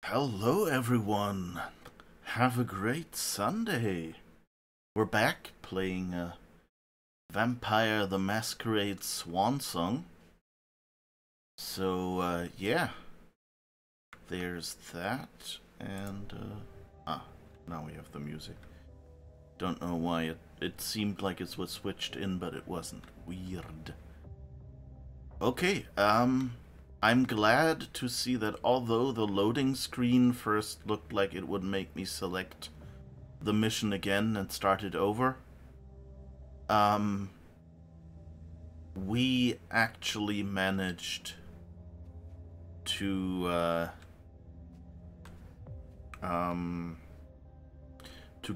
Hello, everyone. Have a great Sunday. We're back playing Vampire the Masquerade Swansong. So, yeah. There's that. And, now we have the music. Don't know why it seemed like it was switched in, but it wasn't. Weird. Okay, I'm glad to see that although the loading screen first looked like it would make me select the mission again and start it over, we actually managed to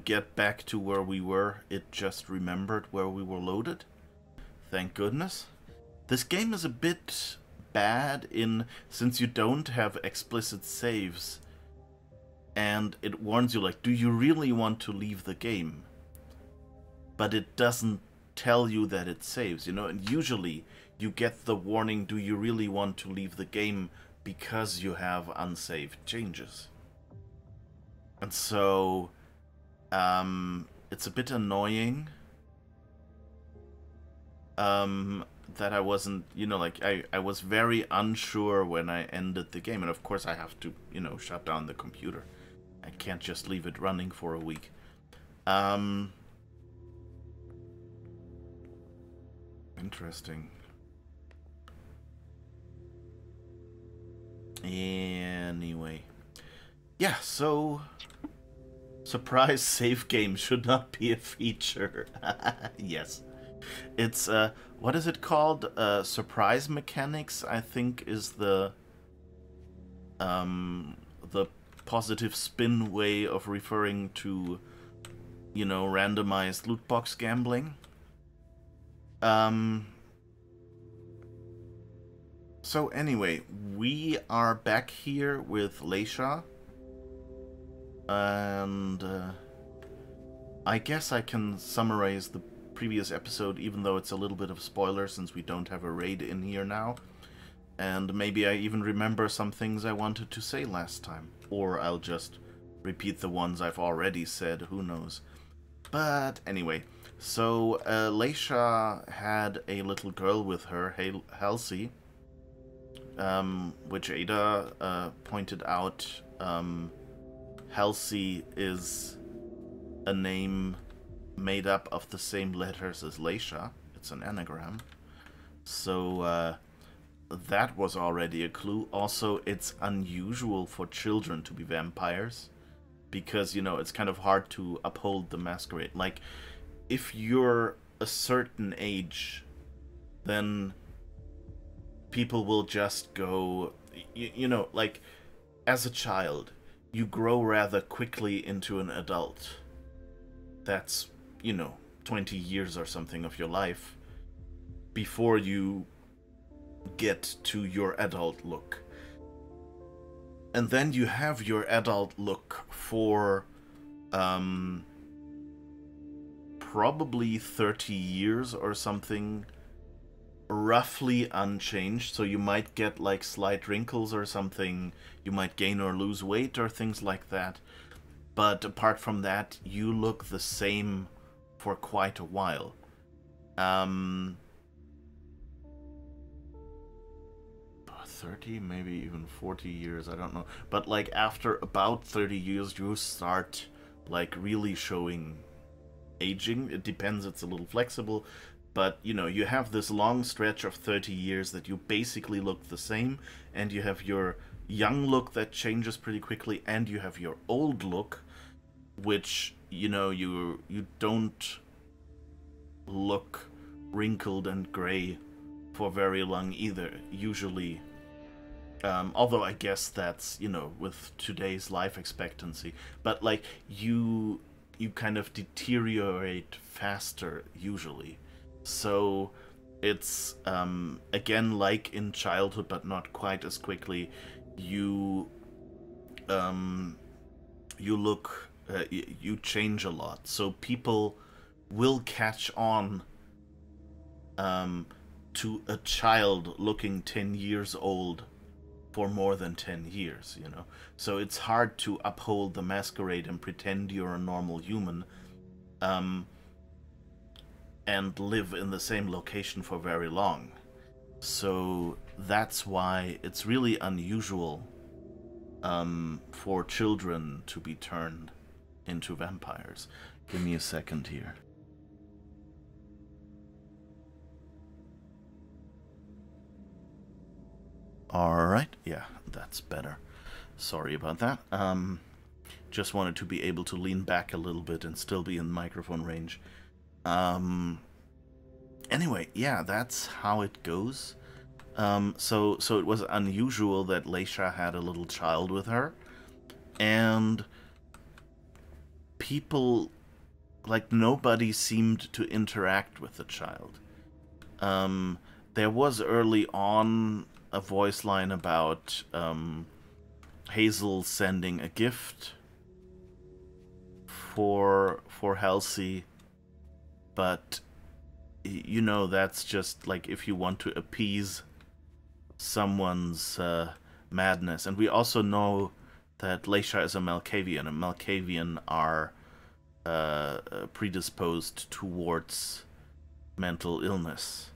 get back to where we were. It just remembered where we were loaded. Thank goodness. This game is a bit bad since you don't have explicit saves, and it warns you like, do you really want to leave the game? But it doesn't tell you that it saves, you know, and usually you get the warning, do you really want to leave the game, because you have unsaved changes. And so it's a bit annoying that I wasn't, you know, like, I was very unsure when I ended the game. And of course I have to, you know, shut down the computer. I can't just leave it running for a week. Interesting. Anyway. Yeah, so... Surprise save game should not be a feature. Yes. It's, what is it called? Surprise mechanics, I think, is the positive spin way of referring to, you know, randomized loot box gambling. So anyway, we are back here with Leysha. And, I guess I can summarize the previous episode, even though it's a little bit of a spoiler since we don't have a raid in here now. And maybe I even remember some things I wanted to say last time. Or I'll just repeat the ones I've already said, who knows. But anyway, so Leysha had a little girl with her, Halsey, which Ada pointed out. Halsey is a name made up of the same letters as Leysha. It's an anagram. So that was already a clue. Also, it's unusual for children to be vampires because, you know, it's kind of hard to uphold the masquerade. Like, if you're a certain age, then people will just go, you know, like, as a child, you grow rather quickly into an adult. That's, you know, 20 years or something of your life before you get to your adult look. And then you have your adult look for probably 30 years or something, roughly unchanged. So you might get like slight wrinkles or something, you might gain or lose weight or things like that. But apart from that, you look the same for quite a while. 30, maybe even 40 years, I don't know. But like after about 30 years, you start like really showing aging. It depends, it's a little flexible. But, you know, you have this long stretch of 30 years that you basically look the same. And you have your young look that changes pretty quickly. And you have your old look, which, you know, you don't look wrinkled and gray for very long either, usually. Although I guess that's, you know, with today's life expectancy. But, like, you kind of deteriorate faster, usually. So it's, again, like in childhood, but not quite as quickly, you look, you change a lot. So people will catch on to a child looking 10 years old for more than 10 years, you know. So it's hard to uphold the masquerade and pretend you're a normal human, and live in the same location for very long. So that's why it's really unusual for children to be turned into vampires. Give me a second here. Alright, yeah, that's better. Sorry about that. Just wanted to be able to lean back a little bit and still be in microphone range. Anyway, yeah, that's how it goes. So it was unusual that Leysha had a little child with her, and people, like, nobody seemed to interact with the child. There was early on a voice line about Hazel sending a gift for Halsey, but you know, that's just like if you want to appease someone's madness. And we also know that Leysha is a Malkavian, and Malkavian are predisposed towards mental illness.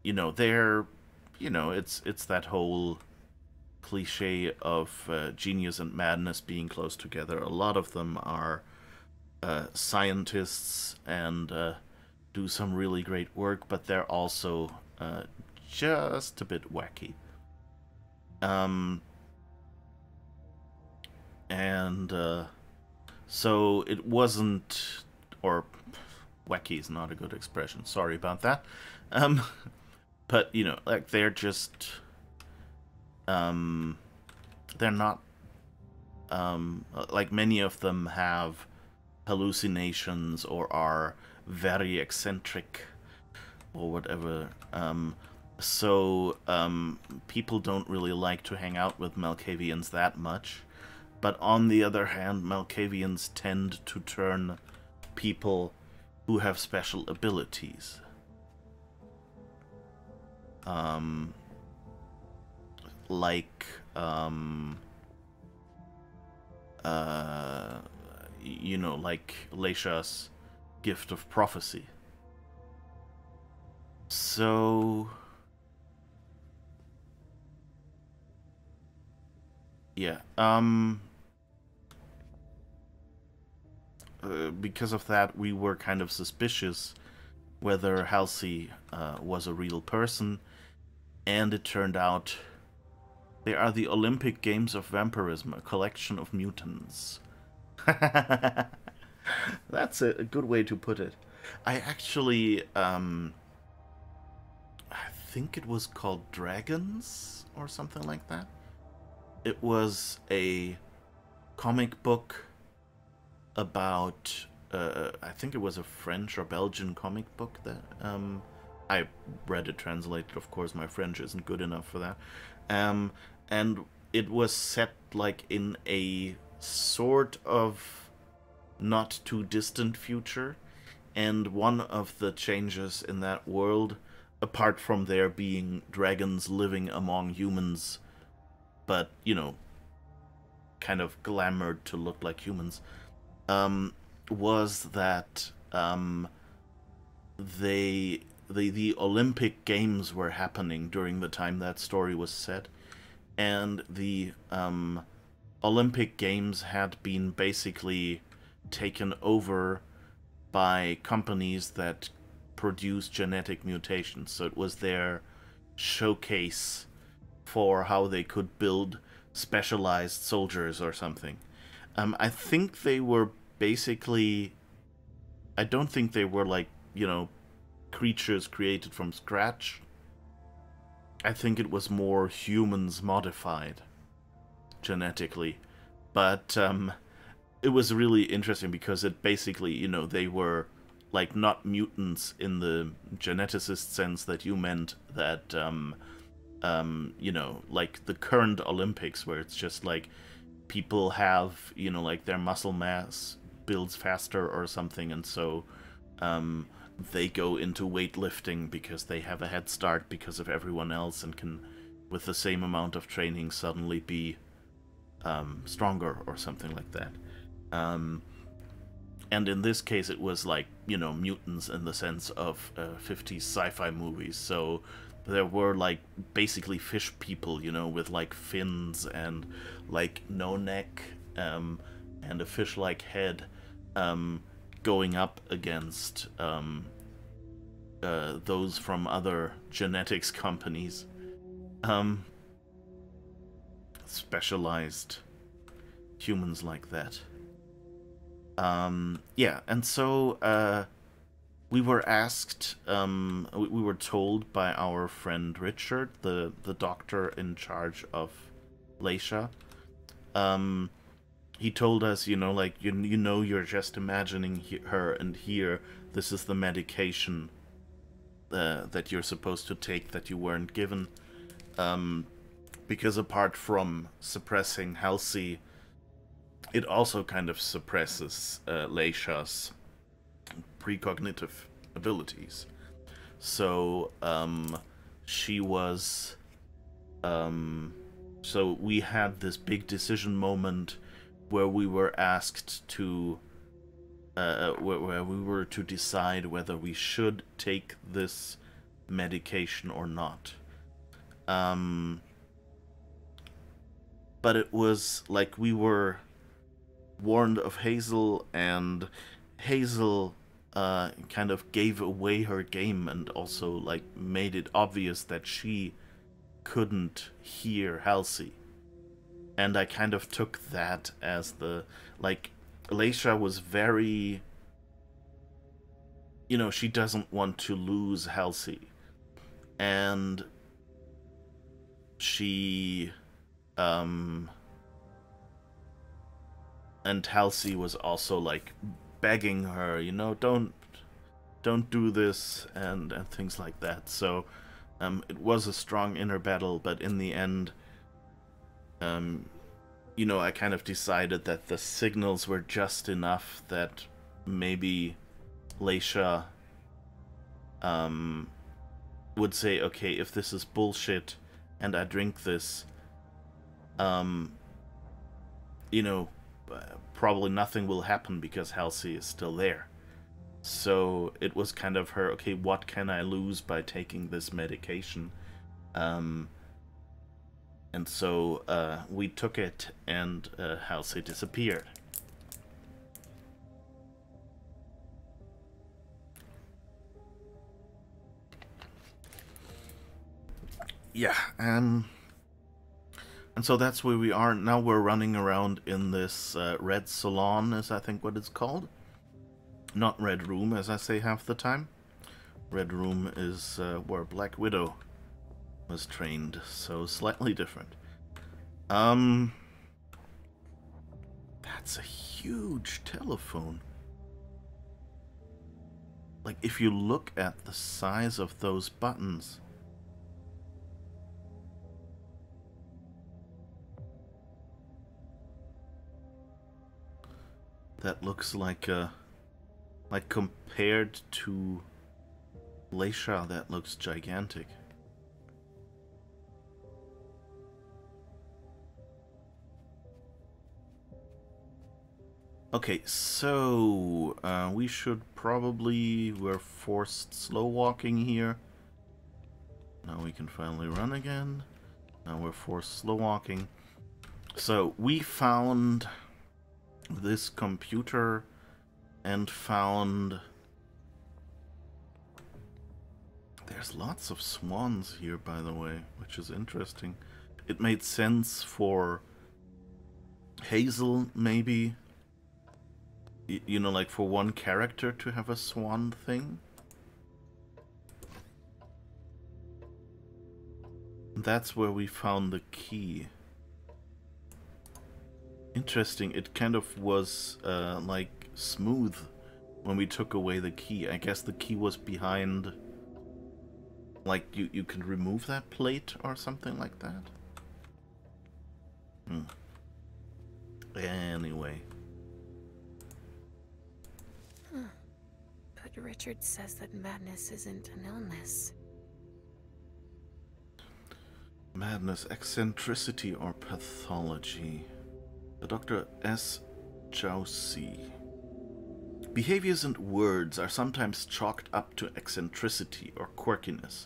You know, they're, you know, it's that whole cliche of genius and madness being close together. A lot of them are scientists and do some really great work, but they're also just a bit wacky. So it wasn't, or wacky is not a good expression, sorry about that. But, you know, like, they're just, they're not, like, many of them have hallucinations or are very eccentric or whatever. So people don't really like to hang out with Malkavians that much. But on the other hand, Malkavians tend to turn people who have special abilities. Like, you know, like Leysha's gift of prophecy. So, yeah, because of that, we were kind of suspicious whether Halsey was a real person, and it turned out they are the Olympic Games of Vampirism, a collection of mutants. That's a good way to put it. I actually, I think it was called Dragons, or something like that. It was a comic book about, I think it was a French or Belgian comic book that, I read it translated, of course, my French isn't good enough for that. And it was set, like, in a sort of not too distant future, and one of the changes in that world, apart from there being dragons living among humans, but, you know, kind of glamoured to look like humans, was that the Olympic Games were happening during the time that story was set, and the Olympic Games had been basically taken over by companies that produce genetic mutations. So it was their showcase for how they could build specialized soldiers or something. I think they were basically, I don't think they were, like, you know, creatures created from scratch. I think it was more humans modified genetically. But it was really interesting because it basically, you know, they were, like, not mutants in the geneticist sense that you meant, that you know, like the current Olympics, where it's just like people have, you know, like their muscle mass builds faster or something, and so they go into weightlifting because they have a head start because of everyone else and can with the same amount of training suddenly be stronger or something like that. And in this case, it was like, you know, mutants in the sense of 50s sci-fi movies. So there were like basically fish people, you know, with like fins and like no neck and a fish-like head, going up against those from other genetics companies. Specialized humans like that. Yeah, and so we were asked, we were told by our friend Richard, the doctor in charge of Leysha. He told us, you know, like, you know, you're just imagining her, and here, this is the medication that you're supposed to take that you weren't given. Because apart from suppressing Halsey, it also kind of suppresses Leysha's precognitive abilities. So she was... so we had this big decision moment where we were asked to... where we were to decide whether we should take this medication or not. But it was like we were warned of Hazel, and Hazel kind of gave away her game and also like made it obvious that she couldn't hear Halsey. And I kind of took that as the, like, Leysha was very, you know, she doesn't want to lose Halsey. And she, and Halsey was also like begging her, you know, don't do this, and things like that. So it was a strong inner battle, but in the end, you know, I kind of decided that the signals were just enough that maybe Leysha would say, okay, if this is bullshit and I drink this, you know, probably nothing will happen because Halsey is still there. So it was kind of her, okay, what can I lose by taking this medication? And so we took it, and Halsey disappeared. Yeah, and so that's where we are. Now we're running around in this red salon, is I think what it's called. Not Red Room, as I say half the time. Red Room is where Black Widow was trained, so slightly different. That's a huge telephone. Like, if you look at the size of those buttons... That looks like compared to Leysha, that looks gigantic. Okay, so we should probably... We're forced slow walking here. Now we can finally run again. Now we're forced slow walking. So we found this computer and found... There's lots of swans here, by the way, which is interesting. It made sense for Hazel, maybe. You know, like for one character to have a swan thing. That's where we found the key. Interesting, it kind of was like smooth when we took away the key. I guess the key was behind, like you could remove that plate or something like that. Anyway. But Richard says that madness isn't an illness. Madness, eccentricity, or pathology? Dr. S. Jousey. Behaviors and words are sometimes chalked up to eccentricity or quirkiness,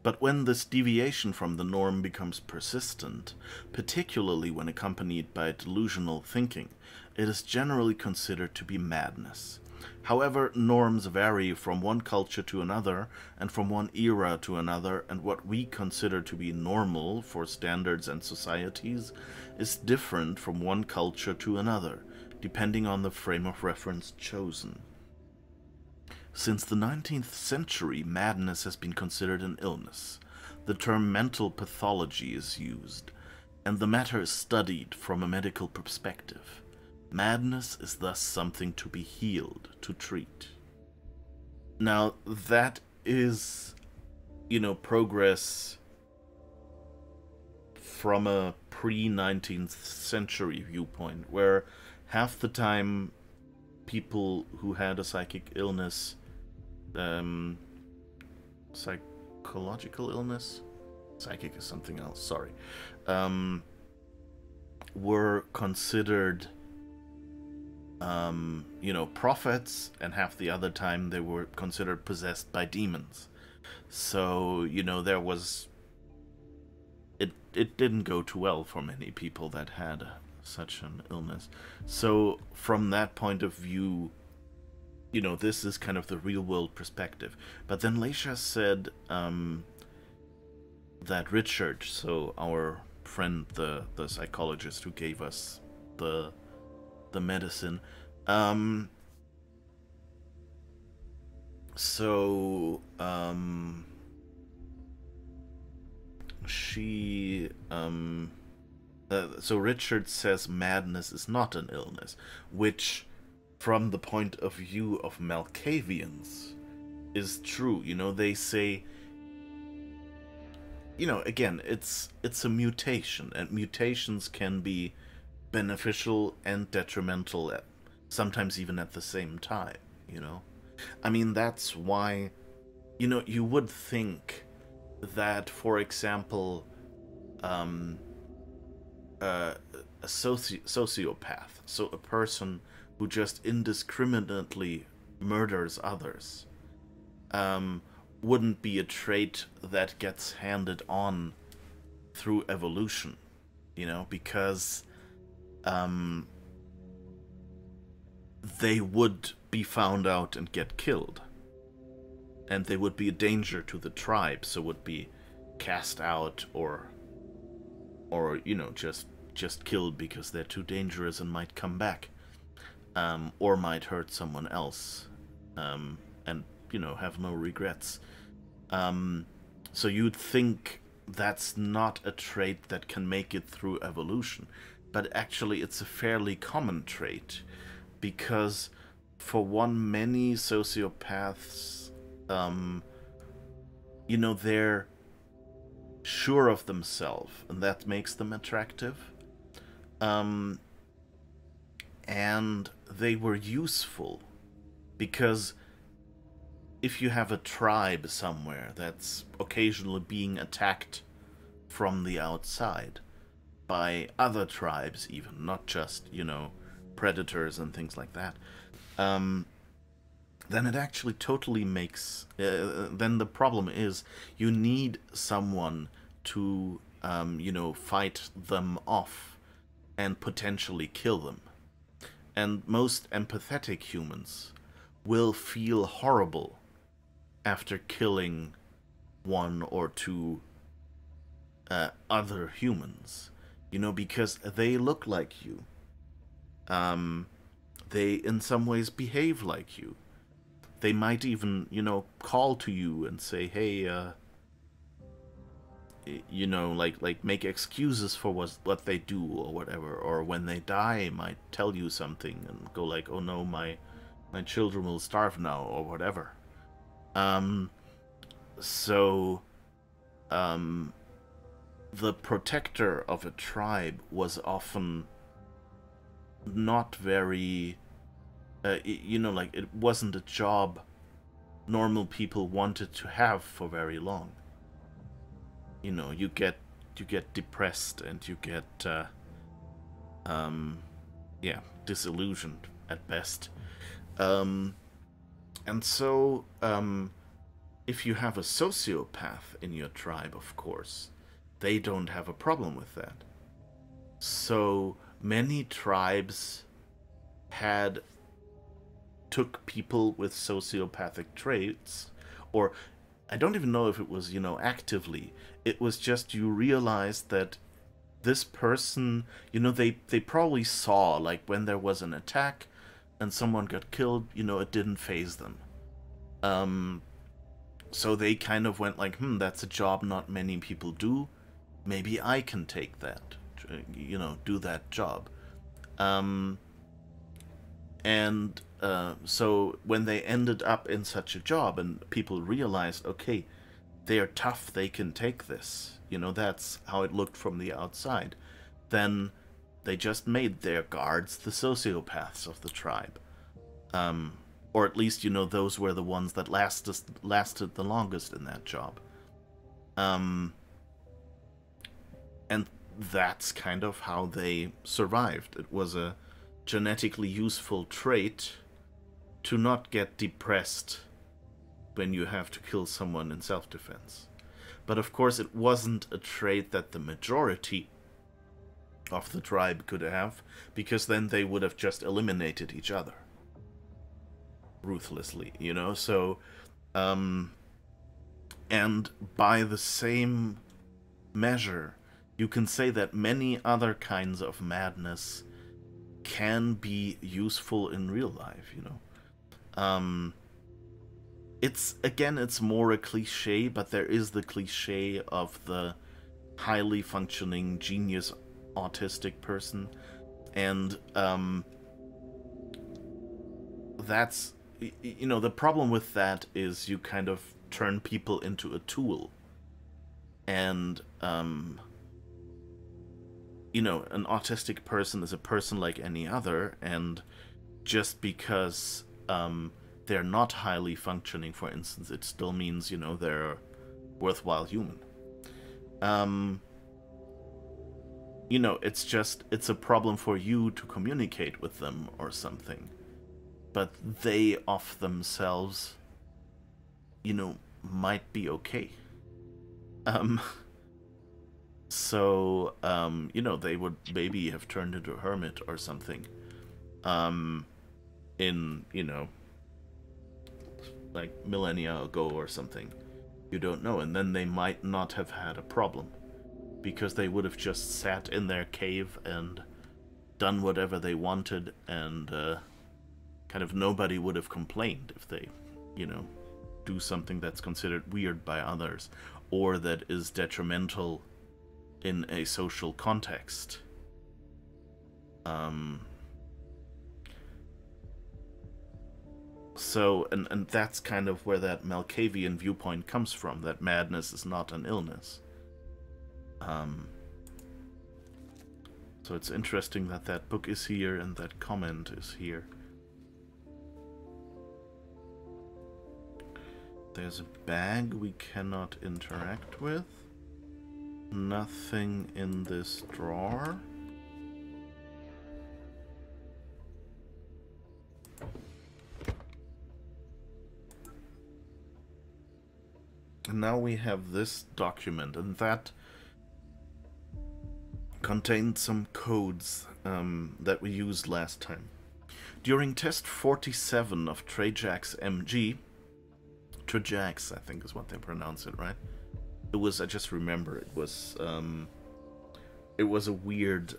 but when this deviation from the norm becomes persistent, particularly when accompanied by delusional thinking, it is generally considered to be madness. However, norms vary from one culture to another, and from one era to another, and what we consider to be normal for standards and societies is different from one culture to another, depending on the frame of reference chosen. Since the 19th century, madness has been considered an illness. The term mental pathology is used, and the matter is studied from a medical perspective. Madness is thus something to be healed, to treat. Now, that is, progress from a pre-19th century viewpoint, where half the time people who had a psychic illness, psychological illness? Psychic is something else, sorry. Were considered prophets, and half the other time they were considered possessed by demons. So, there was... It didn't go too well for many people that had such an illness. So, from that point of view, this is kind of the real-world perspective. But then Leysha said that Richard, so our friend, the psychologist who gave us the medicine, so Richard says madness is not an illness, which, from the point of view of Malkavians, is true. They say, again, it's a mutation, and mutations can be beneficial and detrimental, sometimes even at the same time, I mean, that's why, you would think that, for example, a sociopath, so a person who just indiscriminately murders others, wouldn't be a trait that gets handed on through evolution, because they would be found out and get killed, and they would be a danger to the tribe, so would be cast out or just killed because they're too dangerous and might come back, or might hurt someone else, and have no regrets. So you'd think that's not a trait that can make it through evolution, but actually it's a fairly common trait, because for one, many sociopaths, they're sure of themselves, and that makes them attractive. And they were useful, because if you have a tribe somewhere that's occasionally being attacked from the outside by other tribes, even, not just, predators and things like that, then it actually totally makes... then the problem is you need someone to, fight them off and potentially kill them. And most empathetic humans will feel horrible after killing one or two other humans, because they look like you. They, in some ways, behave like you. They might even, call to you and say, hey, like make excuses for what they do or whatever. Or when they die, might tell you something and go like, oh no, my children will starve now, or whatever. The protector of a tribe was often not very, it wasn't a job normal people wanted to have for very long. You get depressed and you get yeah, disillusioned at best. And so if you have a sociopath in your tribe, of course, they don't have a problem with that. So many tribes took people with sociopathic traits, or I don't even know if it was, actively. It was just you realized that this person, they probably saw, like, when there was an attack and someone got killed, it didn't faze them. So they kind of went like, that's a job not many people do. Maybe I can take that, do that job. So when they ended up in such a job and people realized, okay, they are tough, they can take this, that's how it looked from the outside, then they just made their guards the sociopaths of the tribe. Or at least, those were the ones that lasted the longest in that job. And that's kind of how they survived. It was a genetically useful trait to not get depressed when you have to kill someone in self-defense. But of course it wasn't a trait that the majority of the tribe could have, because then they would have just eliminated each other ruthlessly, so and by the same measure you can say that many other kinds of madness can be useful in real life, it's more a cliche, but there is the cliche of the highly functioning genius autistic person, and that's, the problem with that is you kind of turn people into a tool, and an autistic person is a person like any other, and just because they're not highly functioning, for instance, it still means, they're a worthwhile human. It's a problem for you to communicate with them or something. But they of themselves, might be okay. So, they would maybe have turned into a hermit or something. In, like millennia ago or something. You don't know. And then they might not have had a problem, because they would have just sat in their cave and done whatever they wanted, and kind of nobody would have complained if they, do something that's considered weird by others, or that is detrimental in a social context. So, and that's kind of where that Malkavian viewpoint comes from, that madness is not an illness. So it's interesting that that book is here and that comment is here. There's a bag we cannot interact with. Nothing in this drawer. And now we have this document, and that contained some codes that we used last time. During test 47 of Trajax MG, Trajax, I think is what they pronounce it, right? It was, I just remember, it was a weird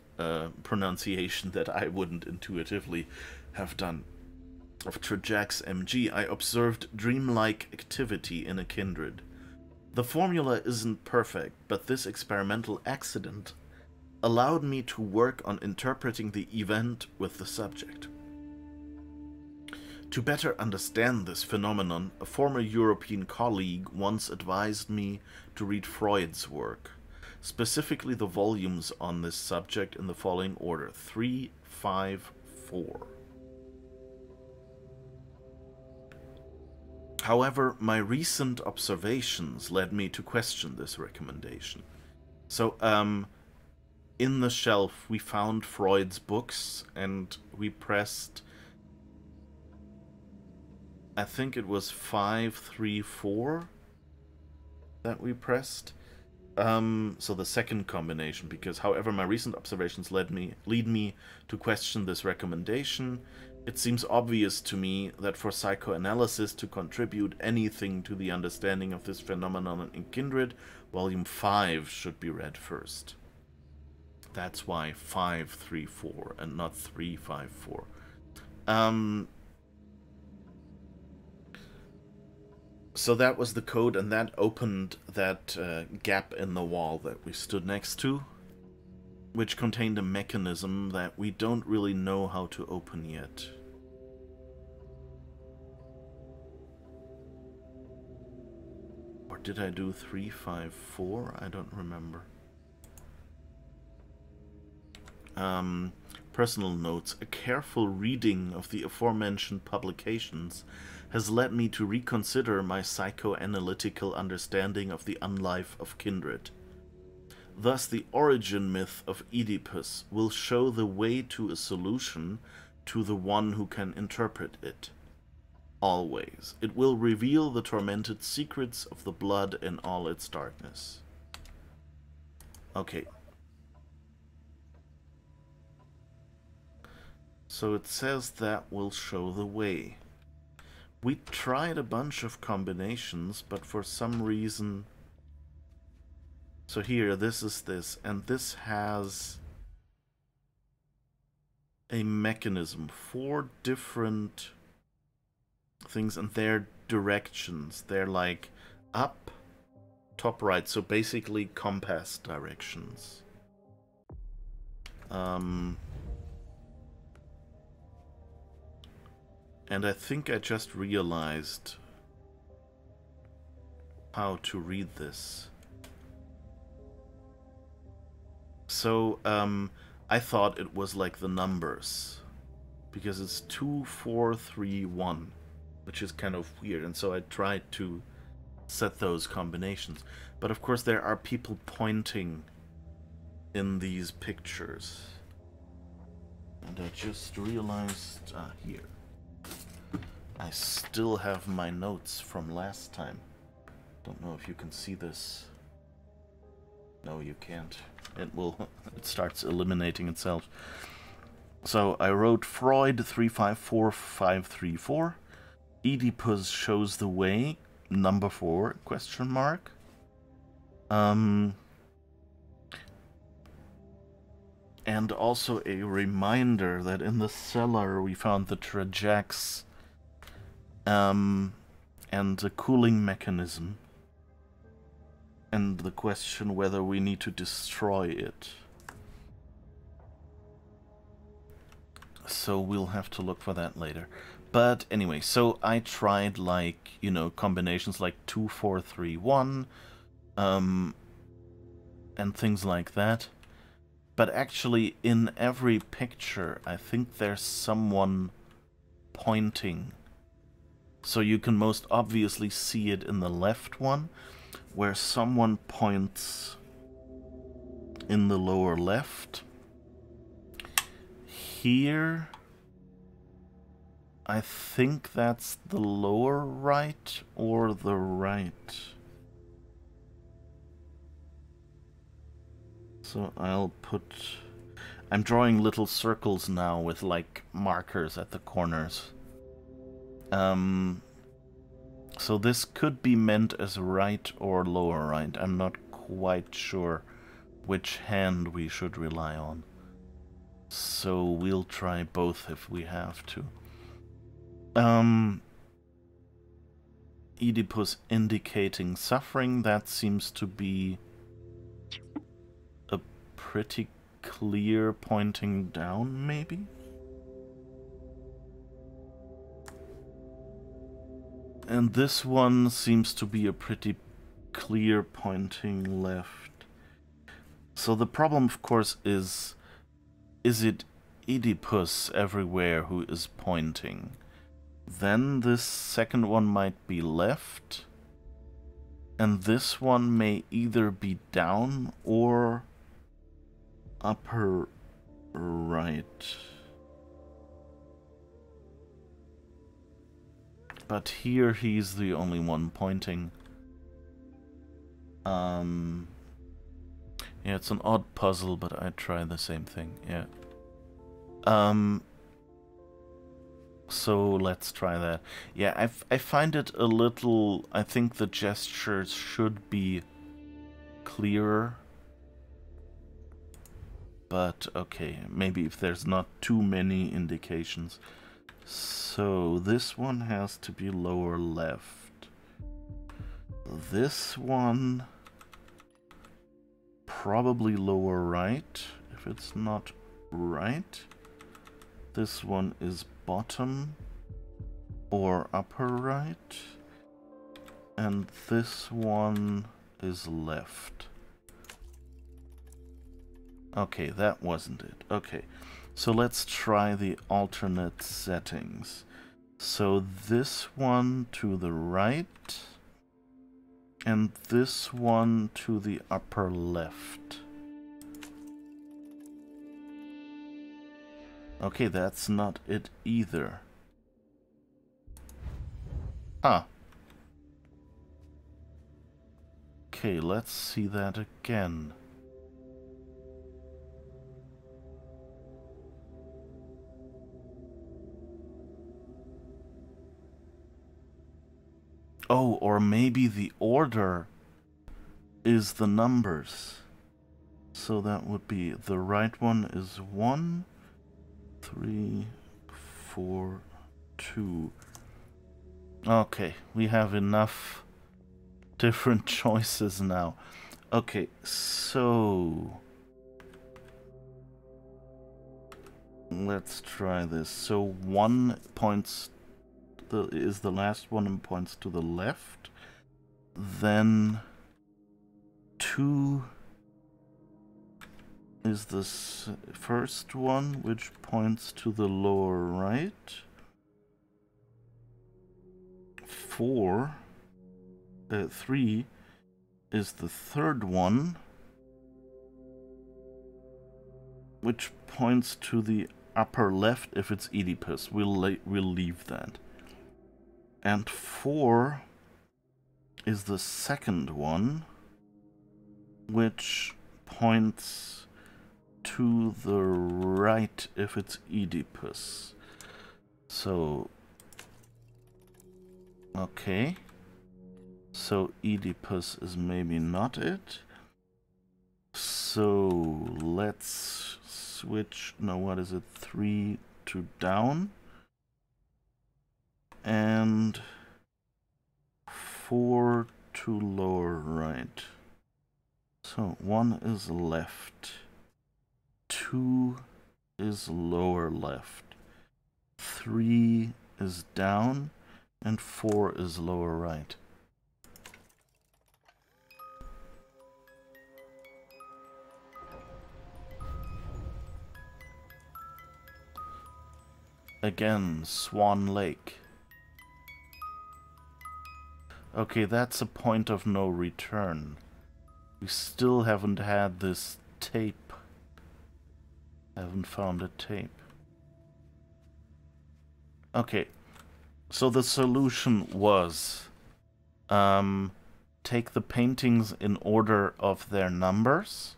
pronunciation that I wouldn't intuitively have done. Of Trajax MG, I observed dreamlike activity in a kindred. The formula isn't perfect, but this experimental accident allowed me to work on interpreting the event with the subject. To better understand this phenomenon, a former European colleague once advised me to read Freud's work, specifically the volumes on this subject in the following order: 3, 5, 4. However, my recent observations led me to question this recommendation. So, in the shelf, we found Freud's books, and we pressed, I think it was 534 that we pressed. So the second combination, because however my recent observations lead me to question this recommendation, it seems obvious to me that for psychoanalysis to contribute anything to the understanding of this phenomenon in Kindred, Volume 5 should be read first. That's why 534 and not 354. So that was the code, and that opened that gap in the wall that we stood next to, which contained a mechanism that we don't really know how to open yet. Or did I do 354? I don't remember. Personal notes. A careful reading of the aforementioned publications has led me to reconsider my psychoanalytical understanding of the unlife of Kindred. Thus, the origin myth of Oedipus will show the way to a solution to the one who can interpret it. Always. It will reveal the tormented secrets of the blood in all its darkness. Okay. So it says that will show the way. We tried a bunch of combinations, but for some reason... So here, this is this, and this has a mechanism. 4 different things, and their directions. They're like up, top, right, so basically compass directions. And I think I just realized how to read this. So, I thought it was like the numbers, because it's 2, 4, 3, 1, which is kind of weird, and so I tried to set those combinations. But of course there are people pointing in these pictures. And I just realized, here. I still have my notes from last time. Don't know if you can see this. No, you can't. It starts eliminating itself. So I wrote Freud 354534. Oedipus shows the way, number 4, question mark. And also a reminder that in the cellar we found the Trajax and the cooling mechanism, and the question whether we need to destroy it. So we'll have to look for that later. But anyway, so I tried, like, you know, combinations like 2, 4, 3, 1, and things like that. But actually, in every picture, I think there's someone pointing. So you can most obviously see it in the left one, where someone points in the lower left. Here, I think that's the lower right or the right. So I'll put... I'm drawing little circles now with, like, markers at the corners. So this could be meant as right or lower right. I'm not quite sure which hand we should rely on. So we'll try both if we have to. Oedipus indicating suffering, that seems to be a pretty clear pointing down, maybe? And this one seems to be a pretty clear pointing left. So the problem, of course, is it Oedipus everywhere who is pointing? Then this second one might be left. And this one may either be down or upper right. But here he's the only one pointing. Yeah, it's an odd puzzle, but I'd try the same thing, yeah. So let's try that. Yeah, I find it a little... I think the gestures should be clearer. But, okay, maybe if there's not too many indications. So, this one has to be lower left. This one... probably lower right, if it's not right. This one is bottom or upper right. And this one is left. Okay, that wasn't it. Okay, so let's try the alternate settings. So this one to the right, and this one to the upper left. Okay, that's not it either. Huh. Okay, let's see that again. Oh, or maybe the order is the numbers. So that would be, the right one is 1, 3, 4, 2. Okay, we have enough different choices now. Okay, so let's try this. So 1 points is the last one and points to the left. Then 2 is the first one, which points to the lower right. 3 is the third one, which points to the upper left if it's Oedipus. We'll leave that. And 4 is the second one, which points to the right if it's Oedipus. So, okay. So Oedipus is maybe not it. So let's switch, no, what is it, 3 to down. And 4 to lower right. So 1 is left. 2 is lower left. 3 is down. And 4 is lower right. Again, Swan Lake. Okay, that's a point of no return. We still haven't had this tape. Haven't found a tape. Okay, so the solution was take the paintings in order of their numbers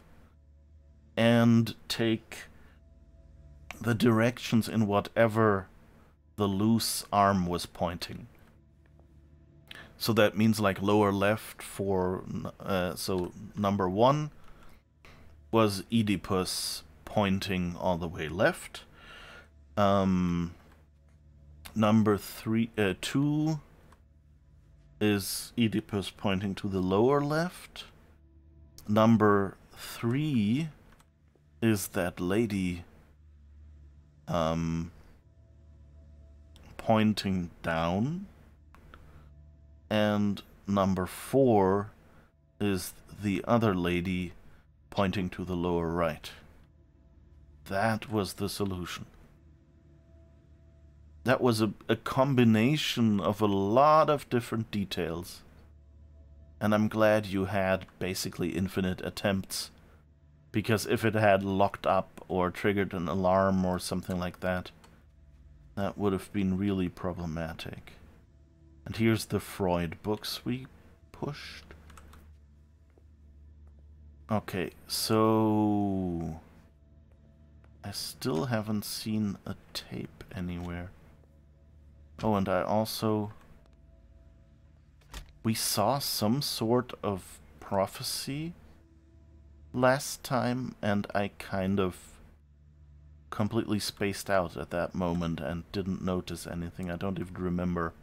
and take the directions in whatever the loose arm was pointing. So that means like lower left for, so number 1 was Oedipus pointing all the way left. Number 2 is Oedipus pointing to the lower left. Number 3 is that lady pointing down. And number 4 is the other lady pointing to the lower right. That was the solution. That was a combination of a lot of different details. And I'm glad you had basically infinite attempts. Because if it had locked up or triggered an alarm or something like that, that would have been really problematic. And here's the Freud books we pushed. Okay, so I still haven't seen a tape anywhere. Oh, and I also... We saw some sort of prophecy last time, and I kind of completely spaced out at that moment and didn't notice anything. I don't even remember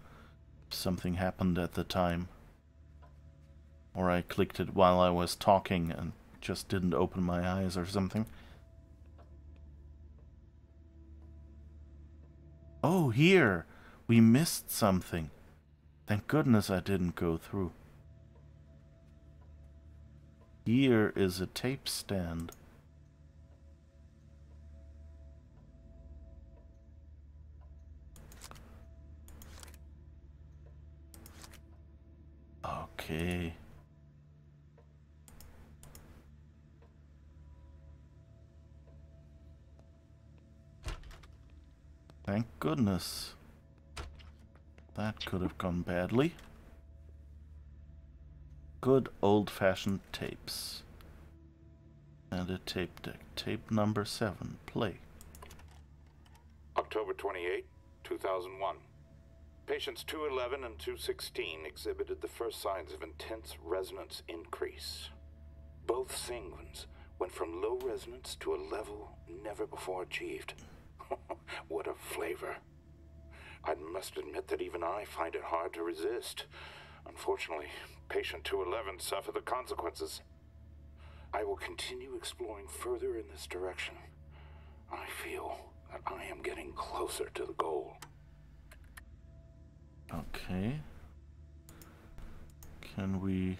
if something happened at the time. Or I clicked it while I was talking and just didn't open my eyes or something. Oh, here! We missed something. Thank goodness I didn't go through. Here is a tape stand. Okay. Thank goodness. That could have gone badly. Good old-fashioned tapes. And a tape deck. Tape number 7. Play. October 28, 2001. Patients 211 and 216 exhibited the first signs of intense resonance increase. Both sanguines went from low resonance to a level never before achieved. What a flavor. I must admit that even I find it hard to resist. Unfortunately, patient 211 suffered the consequences. I will continue exploring further in this direction. I feel that I am getting closer to the goal. Okay. Can we...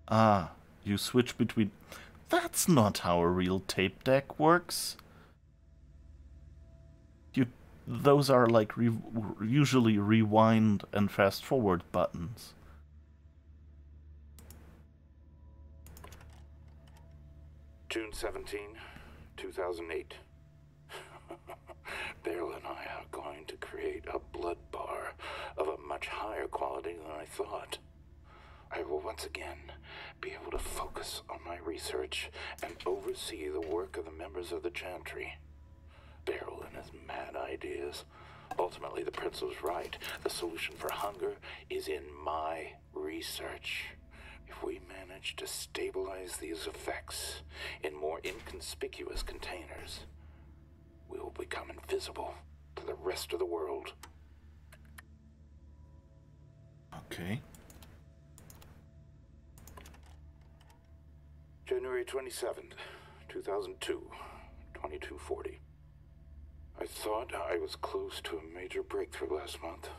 Ah, you switch between... That's not how a real tape deck works. Those are like usually rewind and fast forward buttons. June 17, 2008. Beryl and I are going to create a blood bar of a much higher quality than I thought. I will once again be able to focus on my research and oversee the work of the members of the Chantry. Beryl and his mad ideas. Ultimately, the prince was right. The solution for hunger is in my research. If we manage to stabilize these effects in more inconspicuous containers, we will become invisible to the rest of the world. Okay. January 27th, 2002, 2240. I thought I was close to a major breakthrough last month,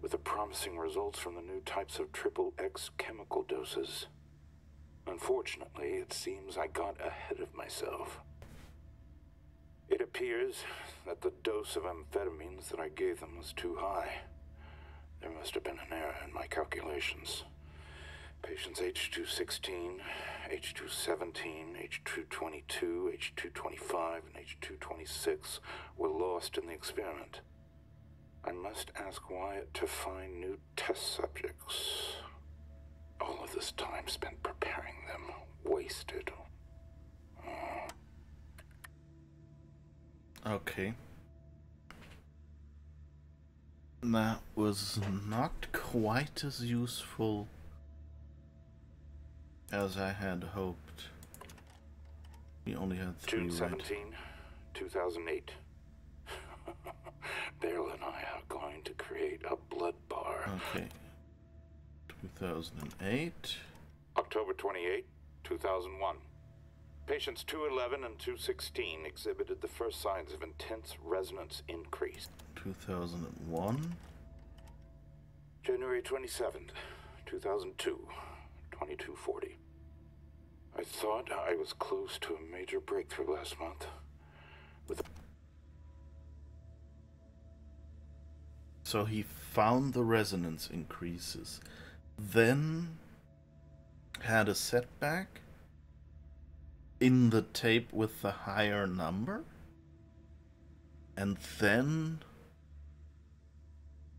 with the promising results from the new types of XXX chemical doses. Unfortunately, it seems I got ahead of myself. It appears that the dose of amphetamines that I gave them was too high. There must have been an error in my calculations. Patients H216, H217, H222, H225, and H226 were lost in the experiment. I must ask Wyatt to find new test subjects. All of this time spent preparing them, wasted. Okay. That was not quite as useful as I had hoped. We only had 3, June right? 17, 2008. Beryl and I are going to create a blood bar. Okay. 2008. October 28, 2001. Patients 211 and 216 exhibited the first signs of intense resonance increase. 2001. January 27th, 2002, 2240. I thought I was close to a major breakthrough last month, So he found the resonance increases, then had a setback in the tape with the higher number, and then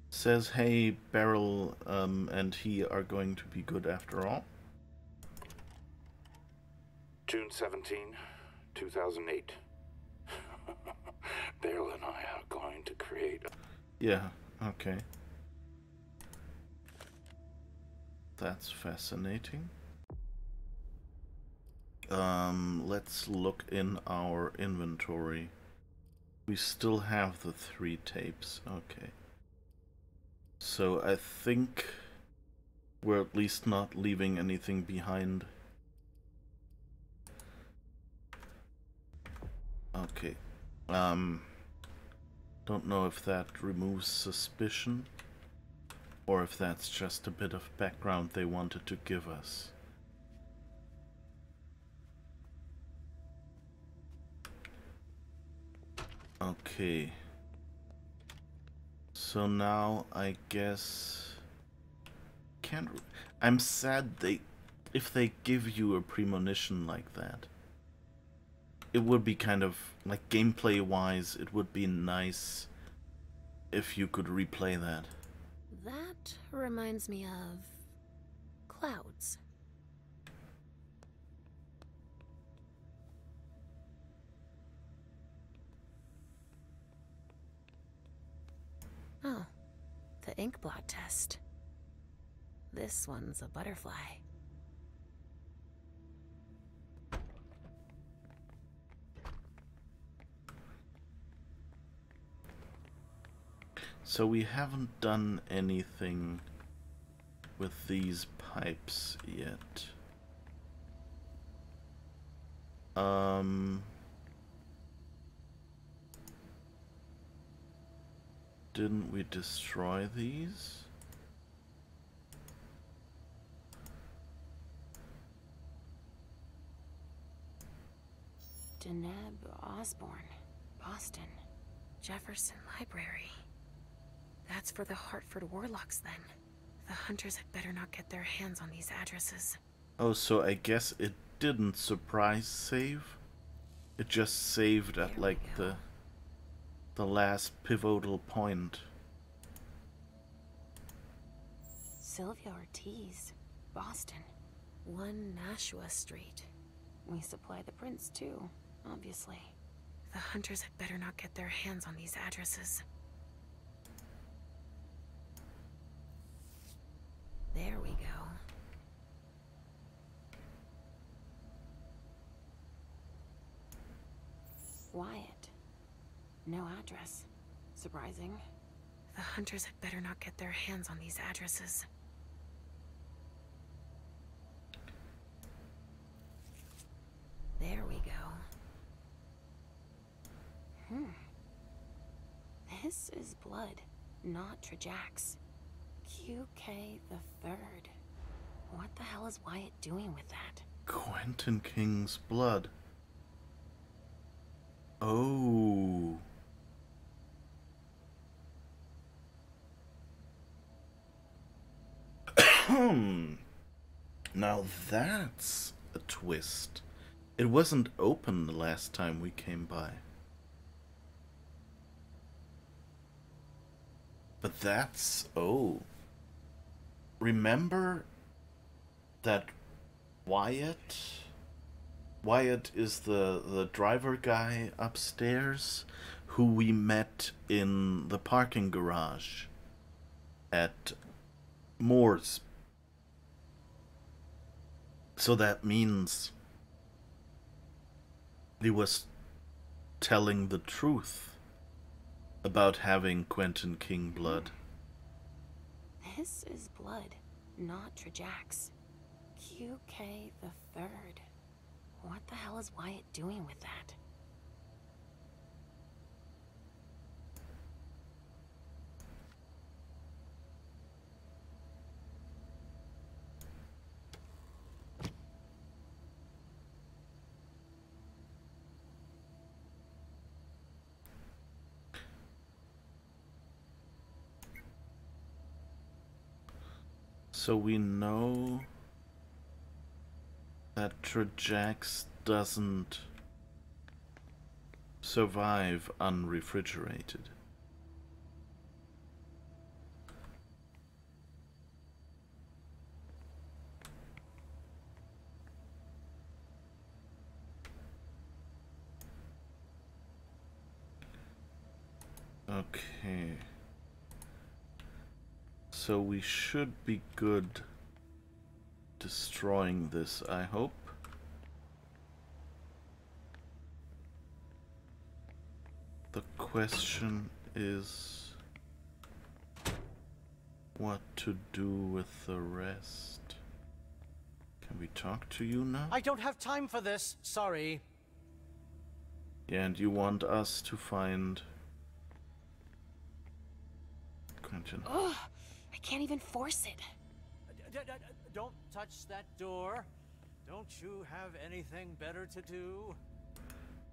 says, hey, Beryl and he are going to be good after all. June 17, 2008. Beryl and I are going to create... Yeah, okay. That's fascinating. Let's look in our inventory. We still have the 3 tapes. Okay. So I think we're at least not leaving anything behind. Okay. Don't know if that removes suspicion or if that's just a bit of background they wanted to give us. Okay. So now I guess I'm sad if they give you a premonition like that. It would be kind of like gameplay wise, it would be nice if you could replay that. That reminds me of clouds. Oh, the ink blot test. This one's a butterfly. So we haven't done anything with these pipes yet. Didn't we destroy these? Deneb Osborne, Boston, Jefferson Library. That's for the Hartford Warlocks, then. The hunters had better not get their hands on these addresses. Oh, so I guess it didn't surprise save? It just saved at like the last pivotal point. Sylvia Ortiz, Boston. 1 Nashua Street. We supply the prints too, obviously. The hunters had better not get their hands on these addresses. There we go. Wyatt. No address. Surprising. The hunters had better not get their hands on these addresses. There we go. This is blood, not Trajax. QK the Third. What the hell is Wyatt doing with that? Quentin King's blood. Oh. Now that's a twist. It wasn't open the last time we came by. But that's... oh. Remember that Wyatt is the driver guy upstairs who we met in the parking garage at Moore's. So that means he was telling the truth about having Quentin King blood. This is blood, not Trajax. QK the Third. What the hell is Wyatt doing with that? So we know that Trajax doesn't survive unrefrigerated. Okay. So we should be good destroying this, I hope. The question is what to do with the rest. Can we talk to you now? I don't have time for this, sorry. Yeah, and you want us to find Quentin. Ugh, I can't even force it. Don't touch that door. Don't you have anything better to do?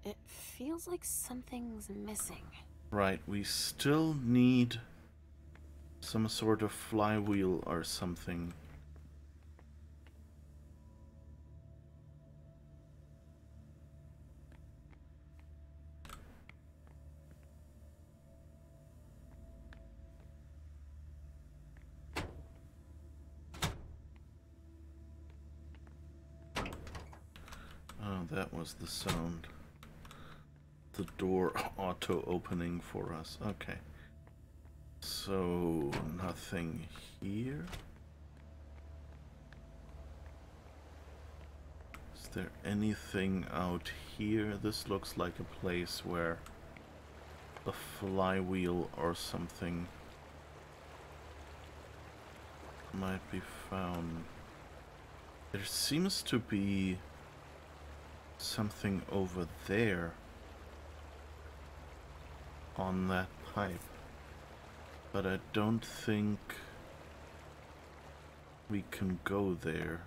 It feels like something's missing. Right, we still need some sort of flywheel or something. Oh, that was the sound. The door auto-opening for us. Okay. So, nothing here. Is there anything out here? This looks like a place where a flywheel or something might be found. There seems to be something over there on that pipe, but I don't think we can go there.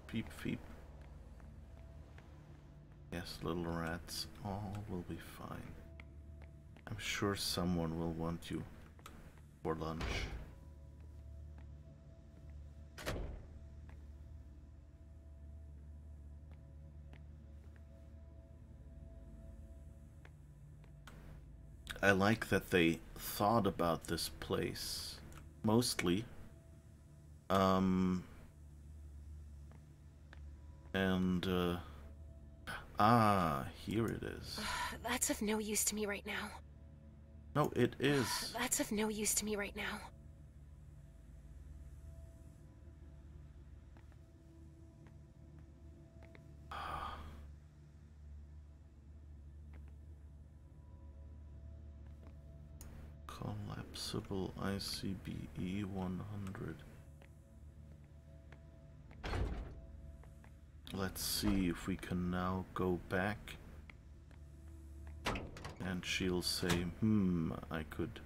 Peep peep. Yes, little rats, all will be fine. I'm sure someone will want you for lunch. I like that they thought about this place, mostly. Here it is. That's of no use to me right now. No, it is. That's of no use to me right now. Collapsible ICBE 100. Let's see if we can now go back. And she'll say, I could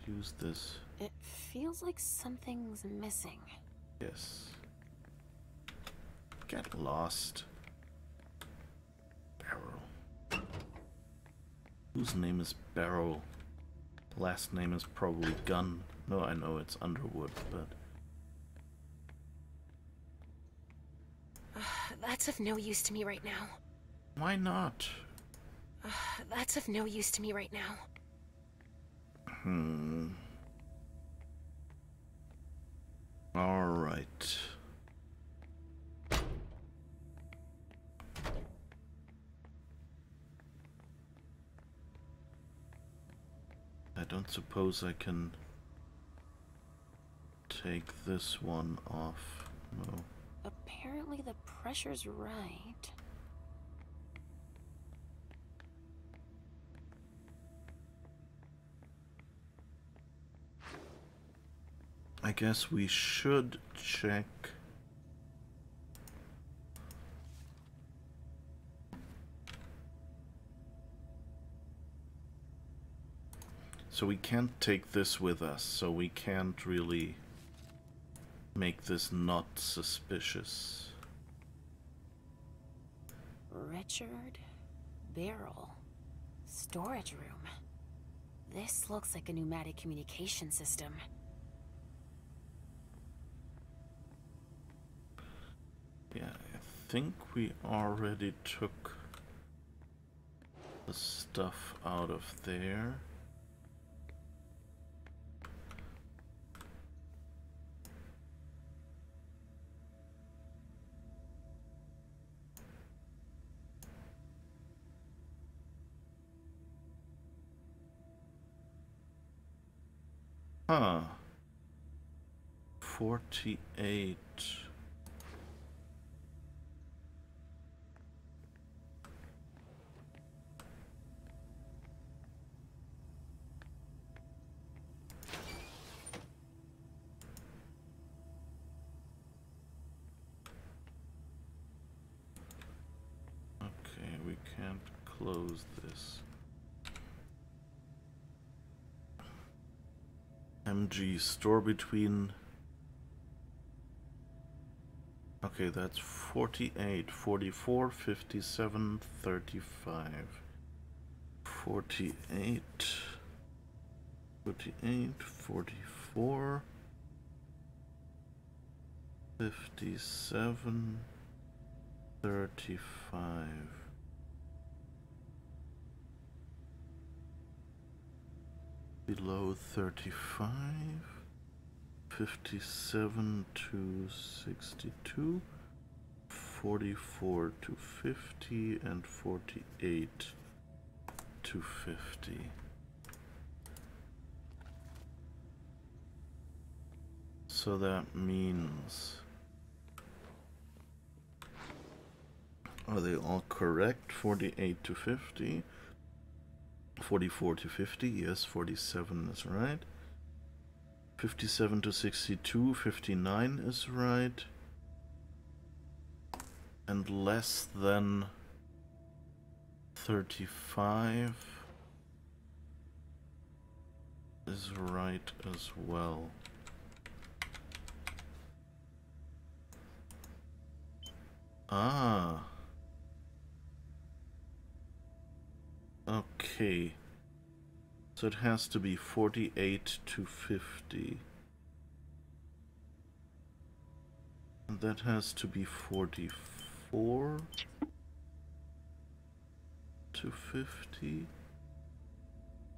use this. It feels like something's missing. Yes. Get lost. Barrel. Whose name is Barrel? Last name is probably Gun. No, I know it's Underwood, but... That's of no use to me right now. Why not? That's of no use to me right now. Alright. I don't suppose I can take this one off. No. Apparently the pressure's right. I guess we should check. So we can't take this with us, so we can't really make this not suspicious. Richard Barrel. Storage room. This looks like a pneumatic communication system. Yeah, I think we already took the stuff out of there. Huh. 48. Okay, we can't close this. MG store between. Okay, that's 48, 44, 57, 35. 48, 48, 44, 57, 35. Below 35, 57 to 62, 44 to 50, and 48 to 50. So that means, are they all correct? 48 to 50. 44 to 50, yes, 47 is right. 57 to 62, 59 is right. And less than 35 is right as well. Ah. Okay. So it has to be 48 to 50. And that has to be 44 to 50.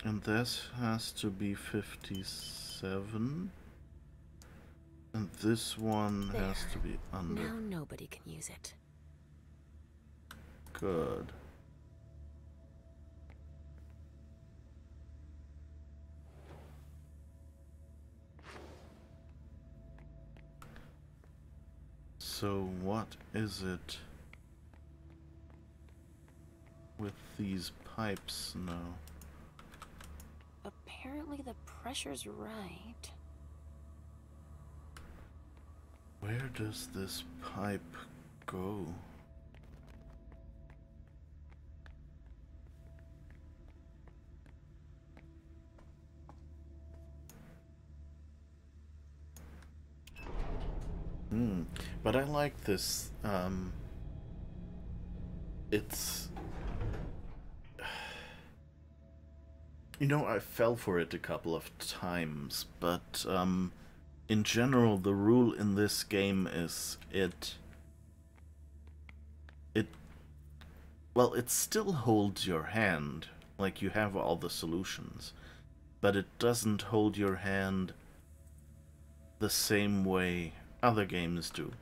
And this has to be 57. And this one There. has to be under. Now nobody can use it. Good. So what is it with these pipes now? Apparently the pressure's right. Where does this pipe go? But I like this. It's... You know, I fell for it a couple of times, but in general, the rule in this game is well, it still holds your hand, like you have all the solutions, but it doesn't hold your hand the same way other games do.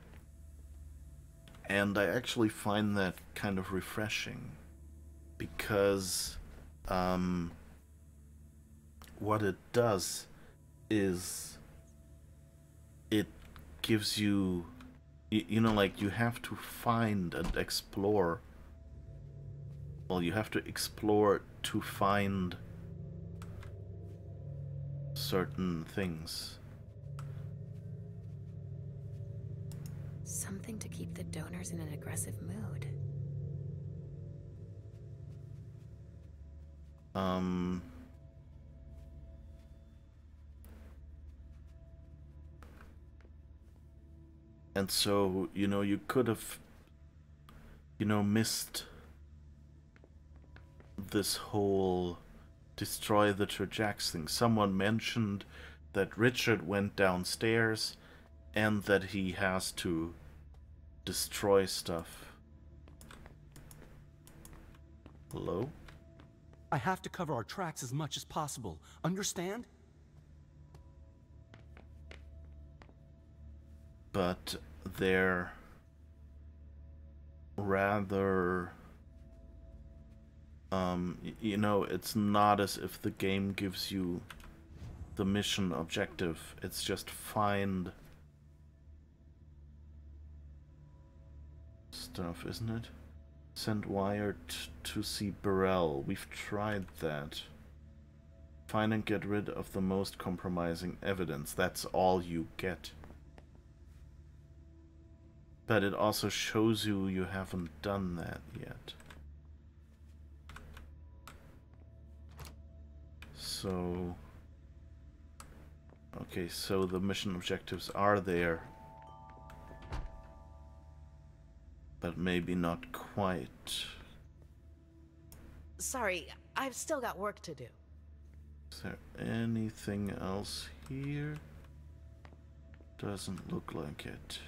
And I actually find that kind of refreshing, because what it does is it gives you, you know, like you have to find and explore. Well, you have to explore to find certain things. Something to keep the donors in an aggressive mood. And so, you know, you could have you know, missed this whole destroy the Trajax thing. Someone mentioned that Richard went downstairs and that he has to destroy stuff. Hello? I have to cover our tracks as much as possible. Understand? But they're rather... you know, it's not as if the game gives you the mission objective. It's just find stuff, isn't it? Send wire to see Burrell. We've tried that. Find and get rid of the most compromising evidence. That's all you get. But it also shows you haven't done that yet. So... okay, so the mission objectives are there. But maybe not quite. Sorry, I've still got work to do. Is there anything else here? Doesn't look like it.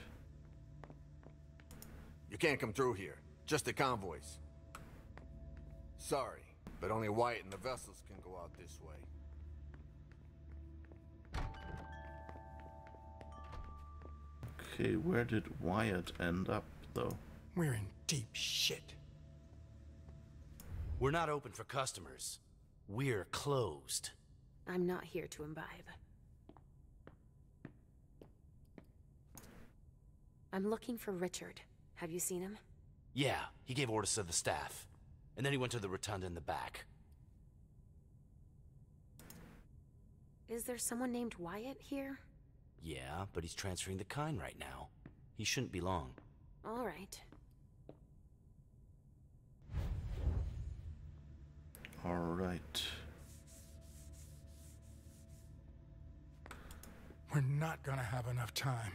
You can't come through here. Just the convoys. Sorry, but only Wyatt and the vessels can go out this way. Okay, where did Wyatt end up, though? We're in deep shit. We're not open for customers. We're closed. I'm not here to imbibe. I'm looking for Richard. Have you seen him? Yeah, he gave orders to the staff. And then he went to the rotunda in the back. Is there someone named Wyatt here? Yeah, but he's transferring the kind right now. He shouldn't be long. All right. All right. We're not gonna have enough time.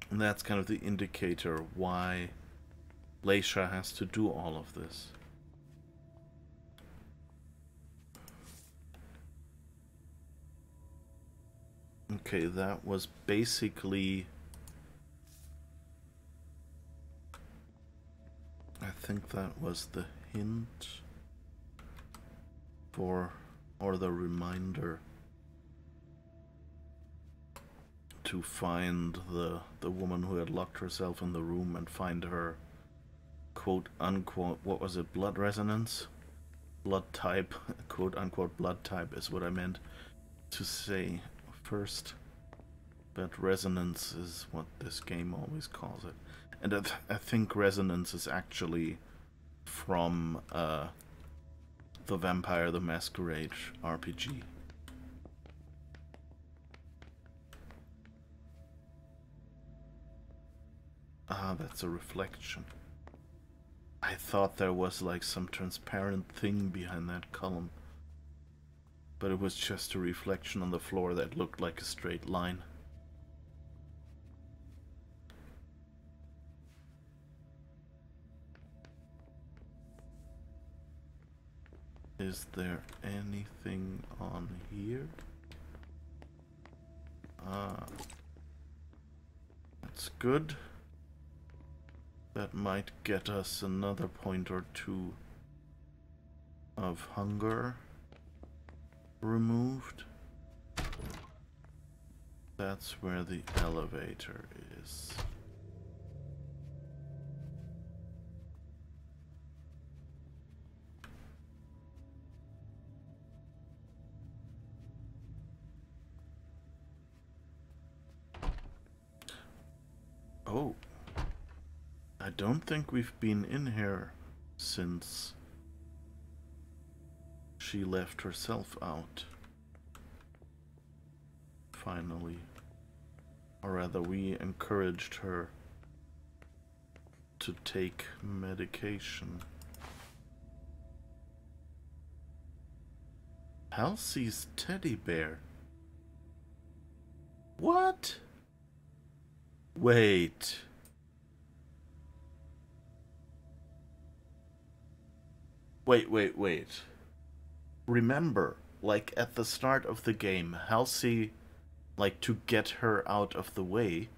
And that's kind of the indicator why Leysha has to do all of this. Okay, that was basically... I think that was the hint for, or the reminder to find the woman who had locked herself in the room and find her quote unquote, what was it, blood resonance? Blood type, quote unquote blood type is what I meant to say first. But resonance is what this game always calls it. And I think resonance is actually from the Vampire the Masquerade RPG. Ah, that's a reflection. I thought there was like some transparent thing behind that column. But it was just a reflection on the floor that looked like a straight line. Is there anything on here? Ah. That's good. That might get us another point or two of hunger removed. That's where the elevator is. Oh. I don't think we've been in here since she left herself out. Finally. Or rather, we encouraged her to take medication. Halsey's teddy bear. What? Wait. Wait. Remember, like, at the start of the game, Halsey, like, to get her out of the way,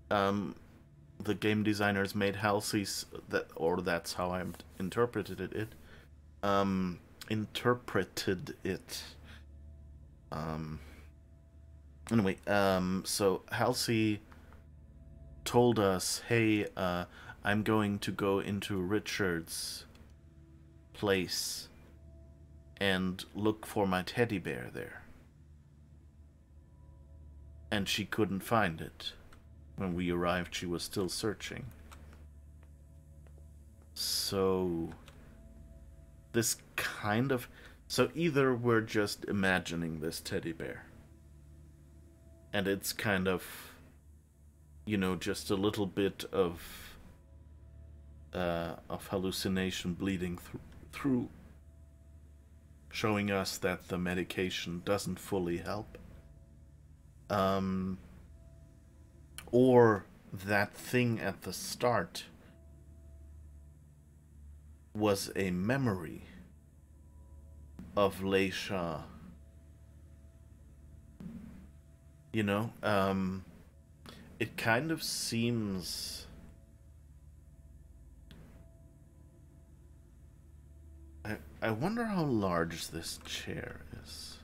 the game designers made Halsey's, that's how I interpreted it, anyway, so Halsey told us, hey, I'm going to go into Richard's place and look for my teddy bear there. And she couldn't find it. When we arrived, she was still searching. So this kind of... So either we're just imagining this teddy bear, and it's kind of, you know, just a little bit of hallucination bleeding through, showing us that the medication doesn't fully help. Or that thing at the start was a memory of Leysha. You know, it kind of seems... I wonder how large this chair is.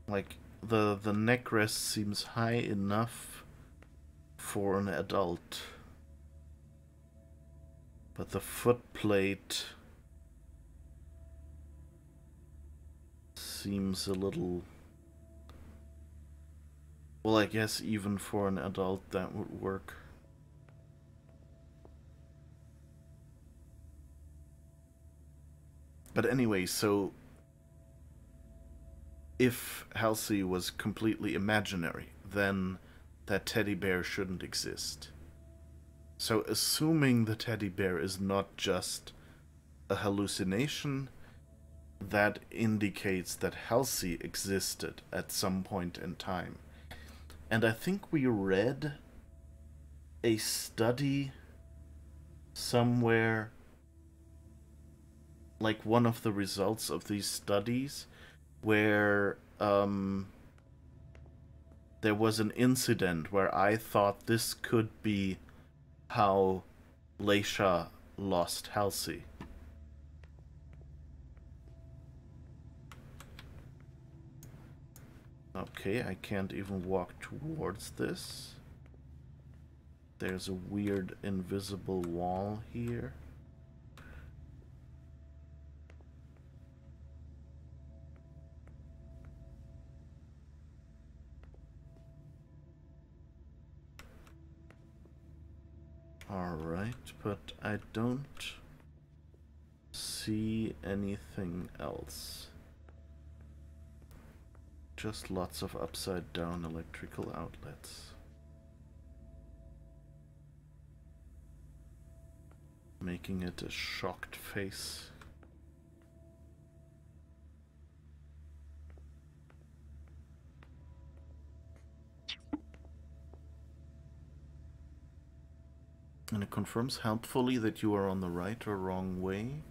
Like, the neck rest seems high enough for an adult. But the foot plate seems a little... Well, I guess even for an adult that would work. But anyway, so if Halsey was completely imaginary, then that teddy bear shouldn't exist. So assuming the teddy bear is not just a hallucination, that indicates that Halsey existed at some point in time. And I think we read a study somewhere, like one of the results of these studies, where there was an incident where I thought this could be how Leysha lost Halsey. Okay, I can't even walk towards this. There's a weird invisible wall here. Alright, but I don't see anything else. Just lots of upside down electrical outlets. Making it a shocked face. And it confirms helpfully that you are on the right or wrong way.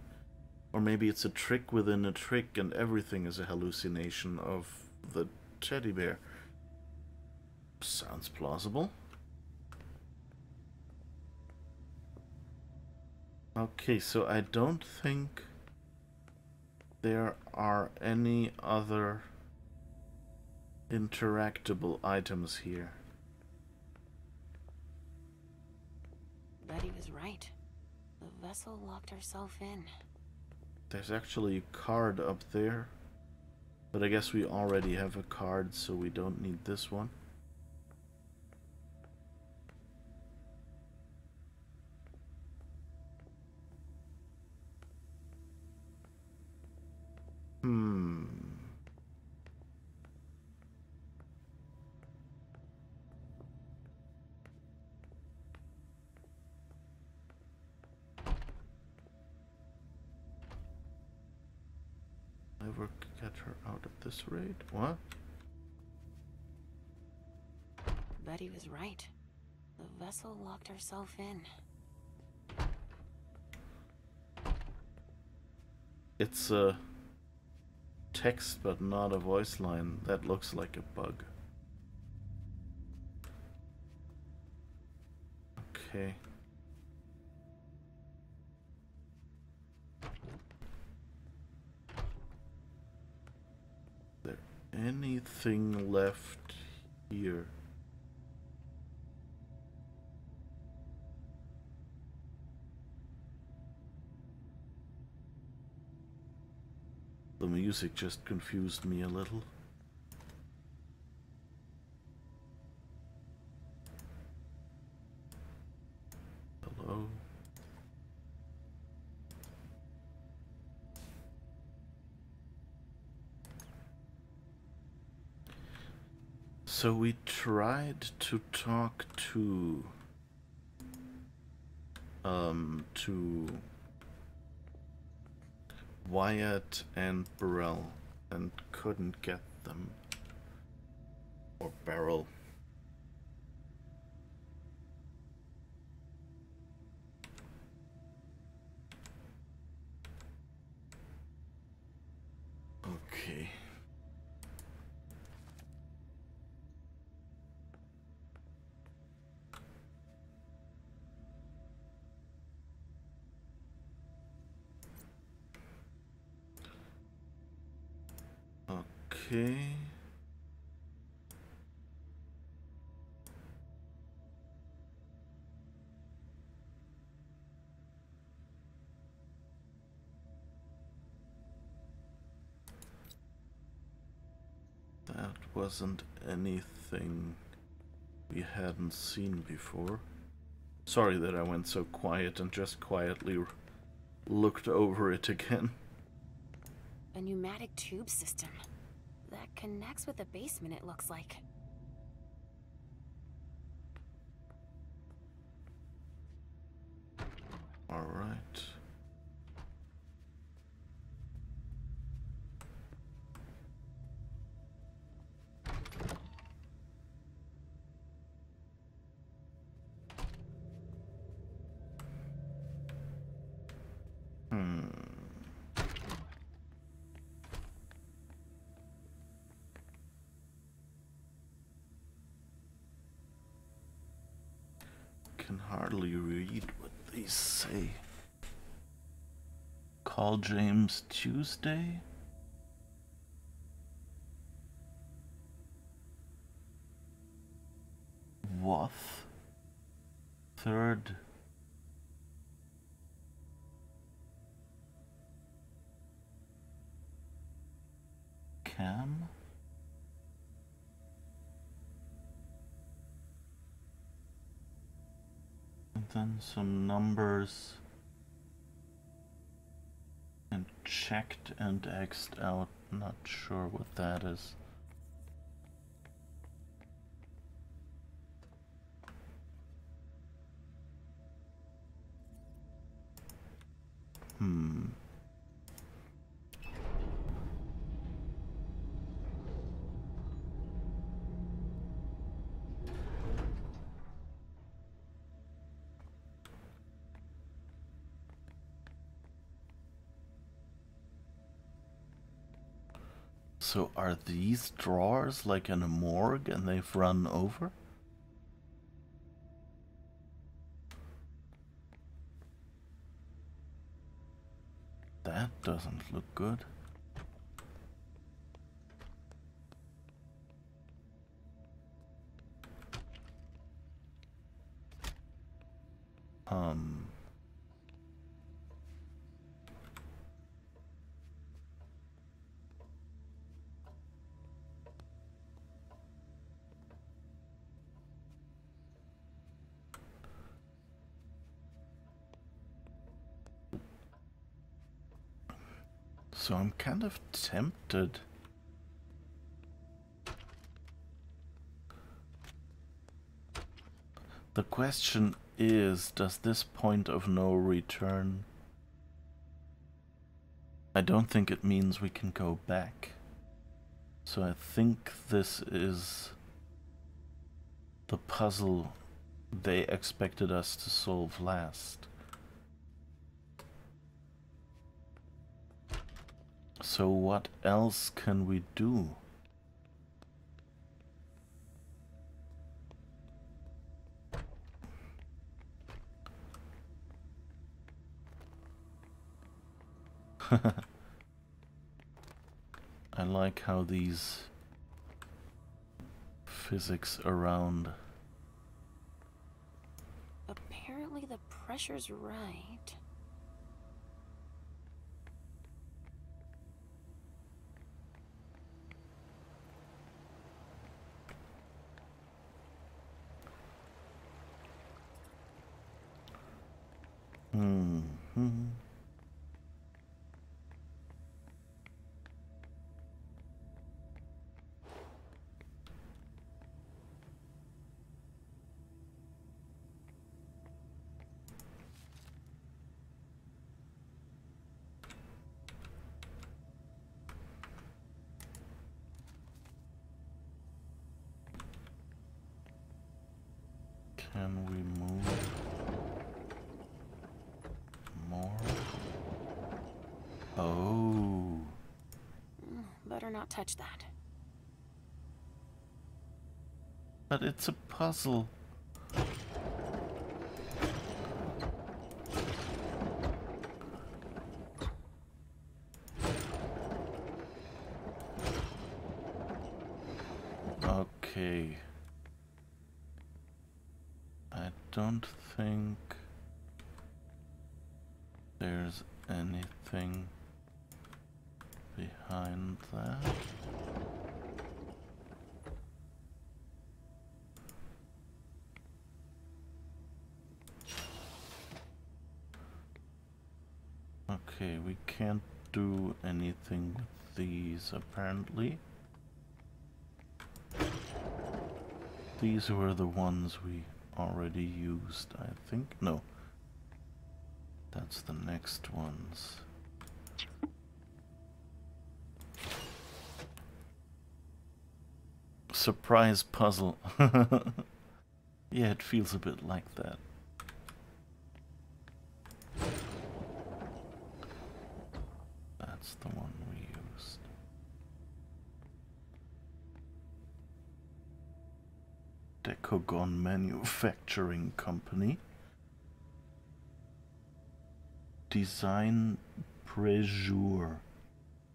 Or maybe it's a trick within a trick and everything is a hallucination of the teddy bear. Sounds plausible. Okay, so I don't think there are any other interactable items here. Betty was right. The vessel locked herself in. There's actually a card up there. But I guess we already have a card, so we don't need this one. Never get her out at this rate. What? Betty was right. The vessel locked herself in. It's a text but not a voice line. That looks like a bug. Okay. Is there anything left here? The music just confused me a little. Hello? So we tried to talk to Wyatt and Burrell and couldn't get them. Or Beryl. Okay. Okay. That wasn't anything we hadn't seen before. Sorry that I went so quiet and just quietly looked over it again. A pneumatic tube system. That connects with the basement, it looks like. All right. Can hardly read what they say. Call James Tuesday? Wath? Third? Cam? And then some numbers. And checked and X'd out. Not sure what that is. So are these drawers like in a morgue and they've run over? That doesn't look good. So I'm kind of tempted. The question is, does this point of no return? I don't think it means we can go back. So I think this is the puzzle they expected us to solve last. So what else can we do? I like how these physics around. Apparently the pressure's right. Hmm. Can we move more? Oh. Better not touch that. But it's a puzzle. Okay. I don't think there's anything behind that. Okay, we can't do anything with these apparently. These were the ones we already used, I think. No. That's the next ones. Surprise puzzle. Yeah, it feels a bit like that. That's the one we used. Decagon Manufacturing Company. Design Pressure.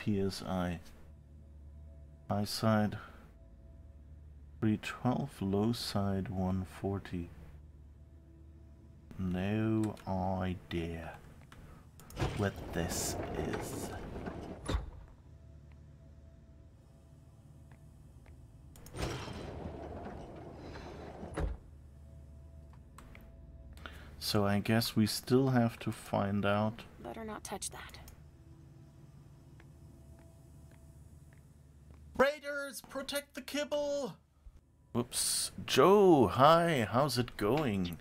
PSI. High side 312, low side 140. No idea what this is. So I guess we still have to find out. Better not touch that. Raiders, protect the kibble! Whoops. Joe, hi, how's it going?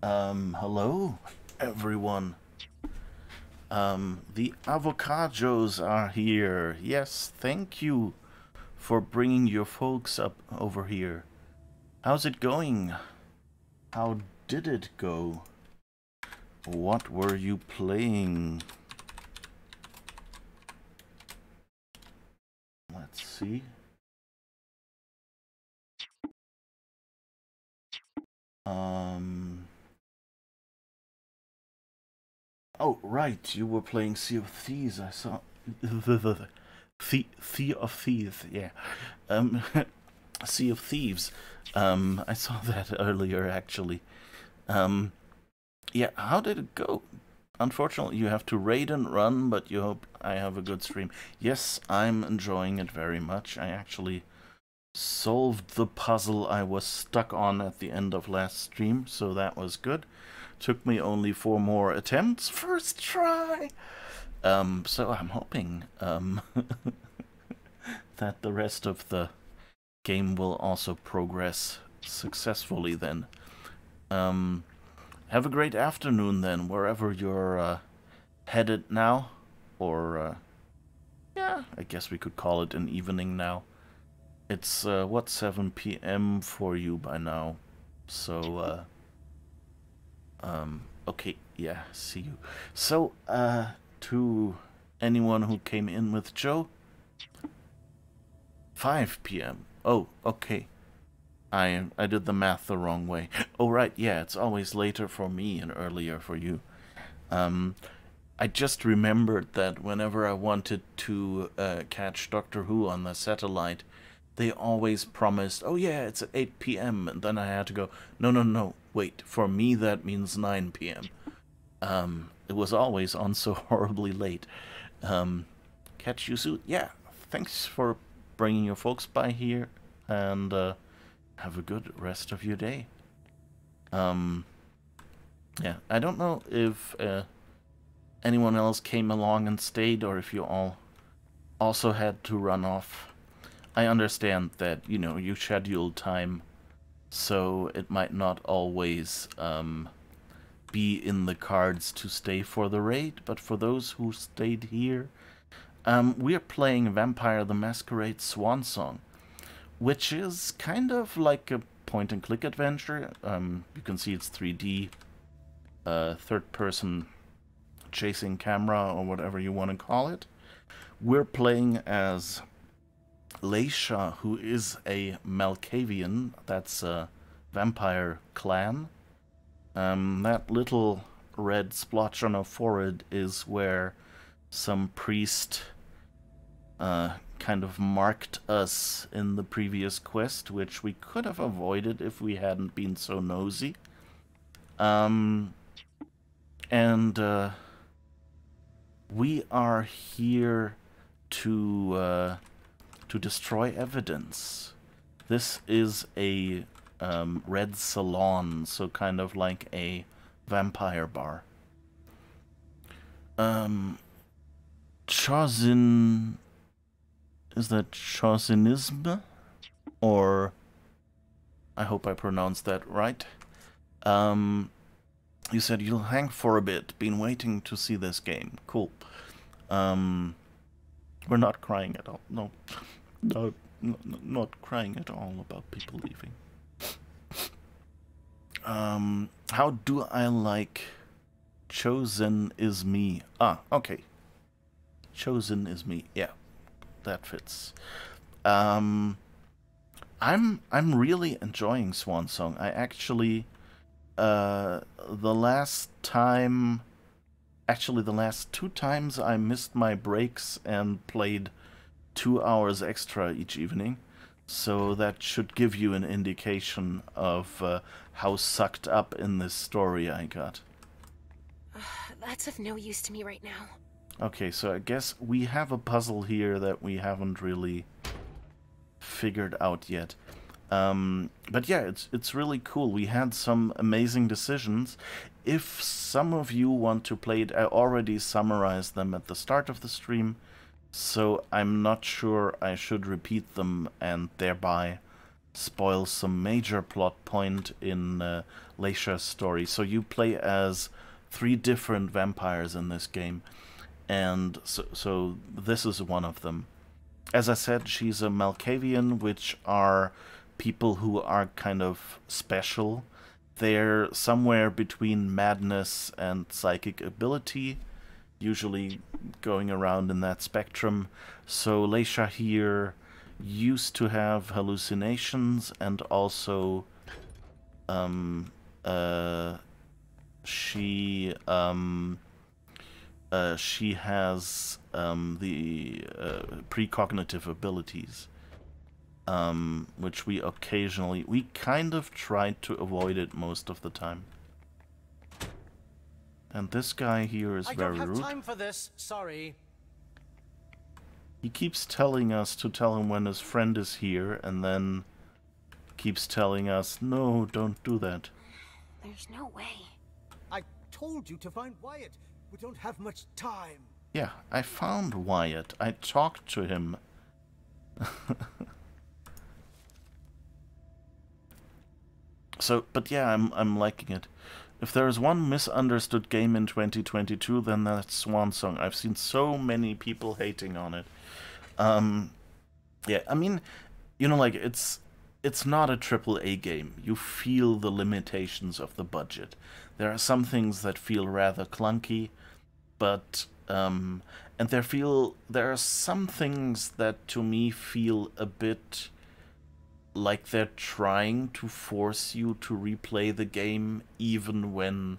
Hello, everyone. The avocados are here. Yes, thank you for bringing your folks up over here. How's it going? How did it go? What were you playing? Let's see. Oh, right, you were playing Sea of Thieves, I saw. Sea of Thieves, yeah. Sea of Thieves. I saw that earlier, actually. Yeah, how did it go? Unfortunately, you have to raid and run, but you hope I have a good stream. Yes, I'm enjoying it very much. I actually solved the puzzle I was stuck on at the end of last stream, so that was good. Took me only 4 more attempts. First try! So I'm hoping that the rest of the game will also progress successfully then. Have a great afternoon then, wherever you're headed now. Or, yeah, I guess we could call it an evening now. It's, what, 7 p.m. for you by now. So, okay, yeah, see you. So, to anyone who came in with Joe? 5 p.m. Oh, okay. I did the math the wrong way. Oh, right, yeah, it's always later for me and earlier for you. I just remembered that whenever I wanted to catch Doctor Who on the satellite, they always promised, oh yeah, it's at 8 p.m. And then I had to go, no, wait, for me that means 9 p.m. It was always on so horribly late. Catch you soon. Yeah, thanks for bringing your folks by here, and have a good rest of your day. Yeah, I don't know if anyone else came along and stayed, or if you all also had to run off. I understand that, you know, you schedule time, so it might not always be in the cards to stay for the raid, but for those who stayed here, we're playing Vampire the Masquerade Swansong, which is kind of like a point-and-click adventure. You can see it's 3D, third-person chasing camera, or whatever you want to call it. We're playing as Leysha, who is a Malkavian. That's a vampire clan. That little red splotch on her forehead is where some priest kind of marked us in the previous quest, which we could have avoided if we hadn't been so nosy. We are here to destroy evidence. This is a red salon, so kind of like a vampire bar. Chausin... Is that Chausinism? Or... I hope I pronounced that right. You said you'll hang for a bit. Been waiting to see this game. Cool. We're not crying at all. No, not crying at all about people leaving. How do I like Chosen is me? Ah, okay. Chosen is me. Yeah, that fits. I'm really enjoying Swansong. I actually the last 2 times I missed my breaks and played 2 hours extra each evening, so that should give you an indication of how sucked up in this story I got. That's of no use to me right now. Okay, so I guess we have a puzzle here that we haven't really figured out yet. But yeah, it's really cool. We had some amazing decisions. If some of you want to play it, I already summarized them at the start of the stream, so I'm not sure I should repeat them and thereby spoil some major plot point in Leysha's story. So you play as 3 different vampires in this game, and so this is one of them. As I said, she's a Malkavian, which are people who are kind of special. They're somewhere between madness and psychic ability, usually going around in that spectrum. So Leysha here used to have hallucinations, and also she has the precognitive abilities, which we kind of tried to avoid it most of the time. And this guy here is very rude. I don't have time for this, sorry. He keeps telling us to tell him when his friend is here, and then keeps telling us, no, don't do that. There's no way. I told you to find Wyatt. We don't have much time. Yeah, I found Wyatt. I talked to him. So, but yeah, I'm liking it. If there is one misunderstood game in 2022, then that's Swansong. I've seen so many people hating on it. Yeah, I mean, you know, like, it's not a AAA game. You feel the limitations of the budget. There are some things that feel rather clunky, but And there are some things that to me feel a bit like they're trying to force you to replay the game even when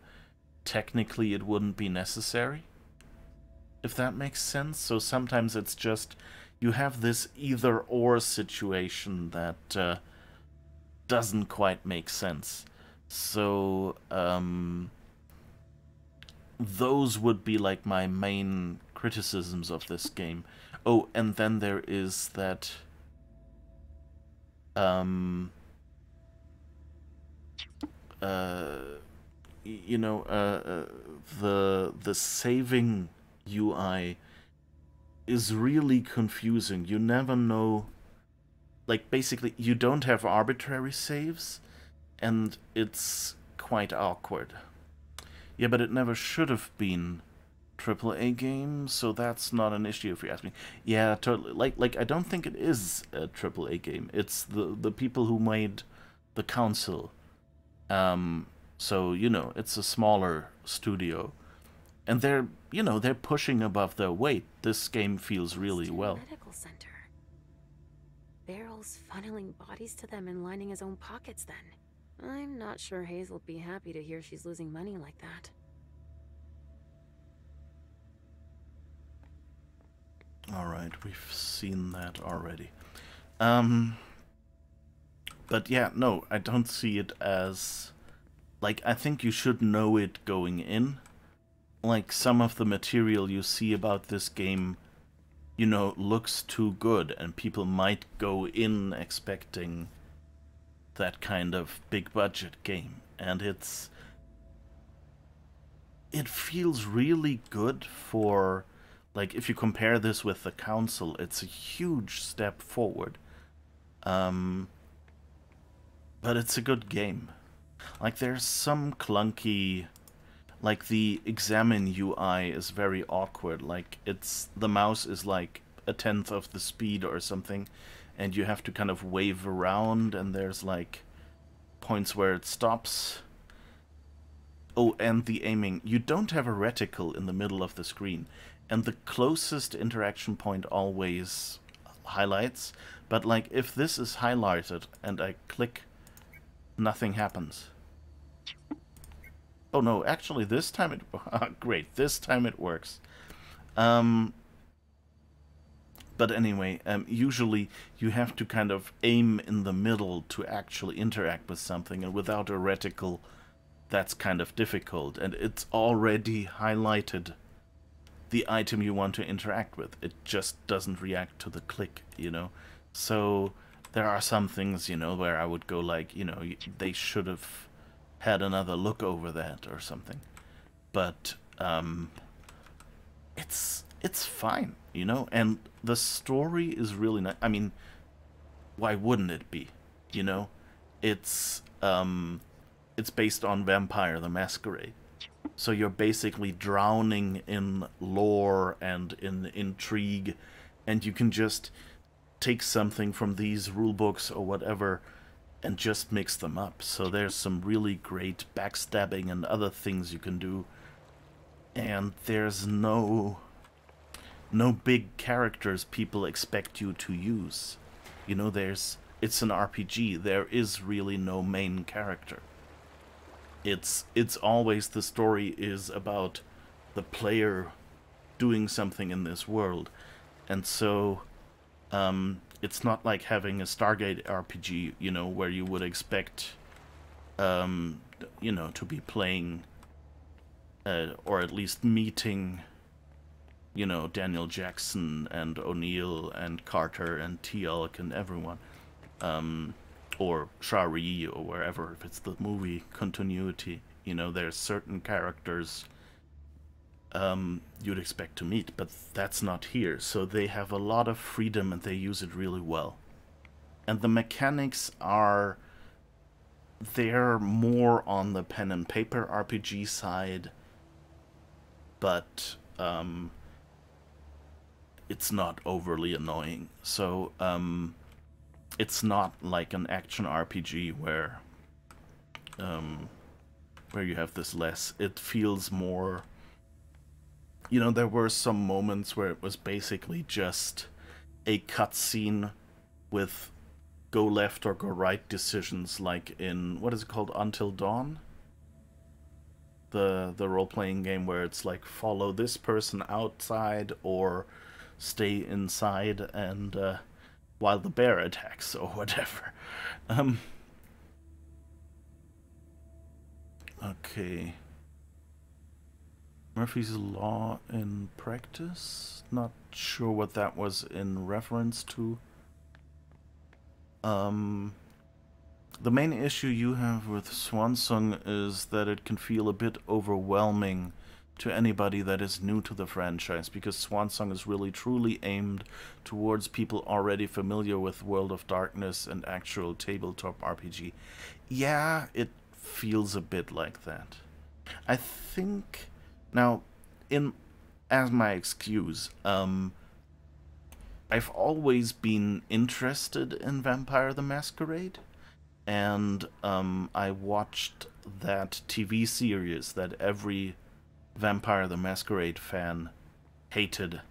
technically it wouldn't be necessary. If that makes sense. So sometimes it's just you have this either-or situation that doesn't quite make sense. So those would be like my main criticisms of this game. Oh, and then there is that you know, the saving UI is really confusing. You never know, like, basically you don't have arbitrary saves, and it's quite awkward. Yeah, but it never should have been AAA game, so that's not an issue if you ask me. Yeah, totally. Like I don't think it is a AAA game. It's the people who made the console. So, you know, it's a smaller studio. And they're, you know, they're pushing above their weight. This game feels really well. Medical center. Barrel's funneling bodies to them and lining his own pockets then. I'm not sure Hazel'd be happy to hear she's losing money like that. Alright, we've seen that already. But yeah, no, I don't see it as... Like, I think you should know it going in. Like, some of the material you see about this game, you know, looks too good, and people might go in expecting that kind of big-budget game. And it feels really good for... Like, if you compare this with the console, it's a huge step forward. But it's a good game. Like, there's some clunky... Like, the examine UI is very awkward. Like, the mouse is like 1/10 of the speed or something, and you have to kind of wave around, and there's, like, points where it stops. Oh, and the aiming. You don't have a reticle in the middle of the screen. And the closest interaction point always highlights. But, like, if this is highlighted and I click, nothing happens. Oh, no, actually, this time it... Great, this time it works. But anyway, usually you have to kind of aim in the middle to actually interact with something. And without a reticle, that's kind of difficult. And it's already highlighted the item you want to interact with. It just doesn't react to the click, you know. So there are some things, you know, where I would go like, you know, they should have had another look over that or something. But it's fine, you know. And the story is really nice. I mean, why wouldn't it be? You know, it's based on Vampire the Masquerade. So you're basically drowning in lore and in intrigue, and you can just take something from these rulebooks or whatever and just mix them up. So there's some really great backstabbing and other things you can do. And there's no big characters people expect you to use. You know, it's an RPG. There is really no main character. It's always the story is about the player doing something in this world. And so it's not like having a Stargate RPG, you know, where you would expect you know, to be playing or at least meeting, you know, Daniel Jackson and O'Neill and Carter and Teal'c and everyone. Or Shari, or wherever, if it's the movie continuity, you know, there's certain characters you'd expect to meet, but that's not here. So they have a lot of freedom and they use it really well. And the mechanics they're more on the pen and paper RPG side, but it's not overly annoying. So it's not like an action RPG where you have this less. It feels more you know, there were some moments where it was basically just a cutscene with go left or go right decisions, like in, what is it called, Until Dawn? The role-playing game where it's like follow this person outside or stay inside and while the bear attacks or whatever. Okay. Murphy's Law in Practice? Not sure what that was in reference to. The main issue you have with Swansong is that it can feel a bit overwhelming to anybody that is new to the franchise, because Swansong is really truly aimed towards people already familiar with World of Darkness and actual tabletop RPG. Yeah, it feels a bit like that. I think, now, as my excuse, I've always been interested in Vampire the Masquerade, and I watched that TV series that every Vampire the Masquerade fan hated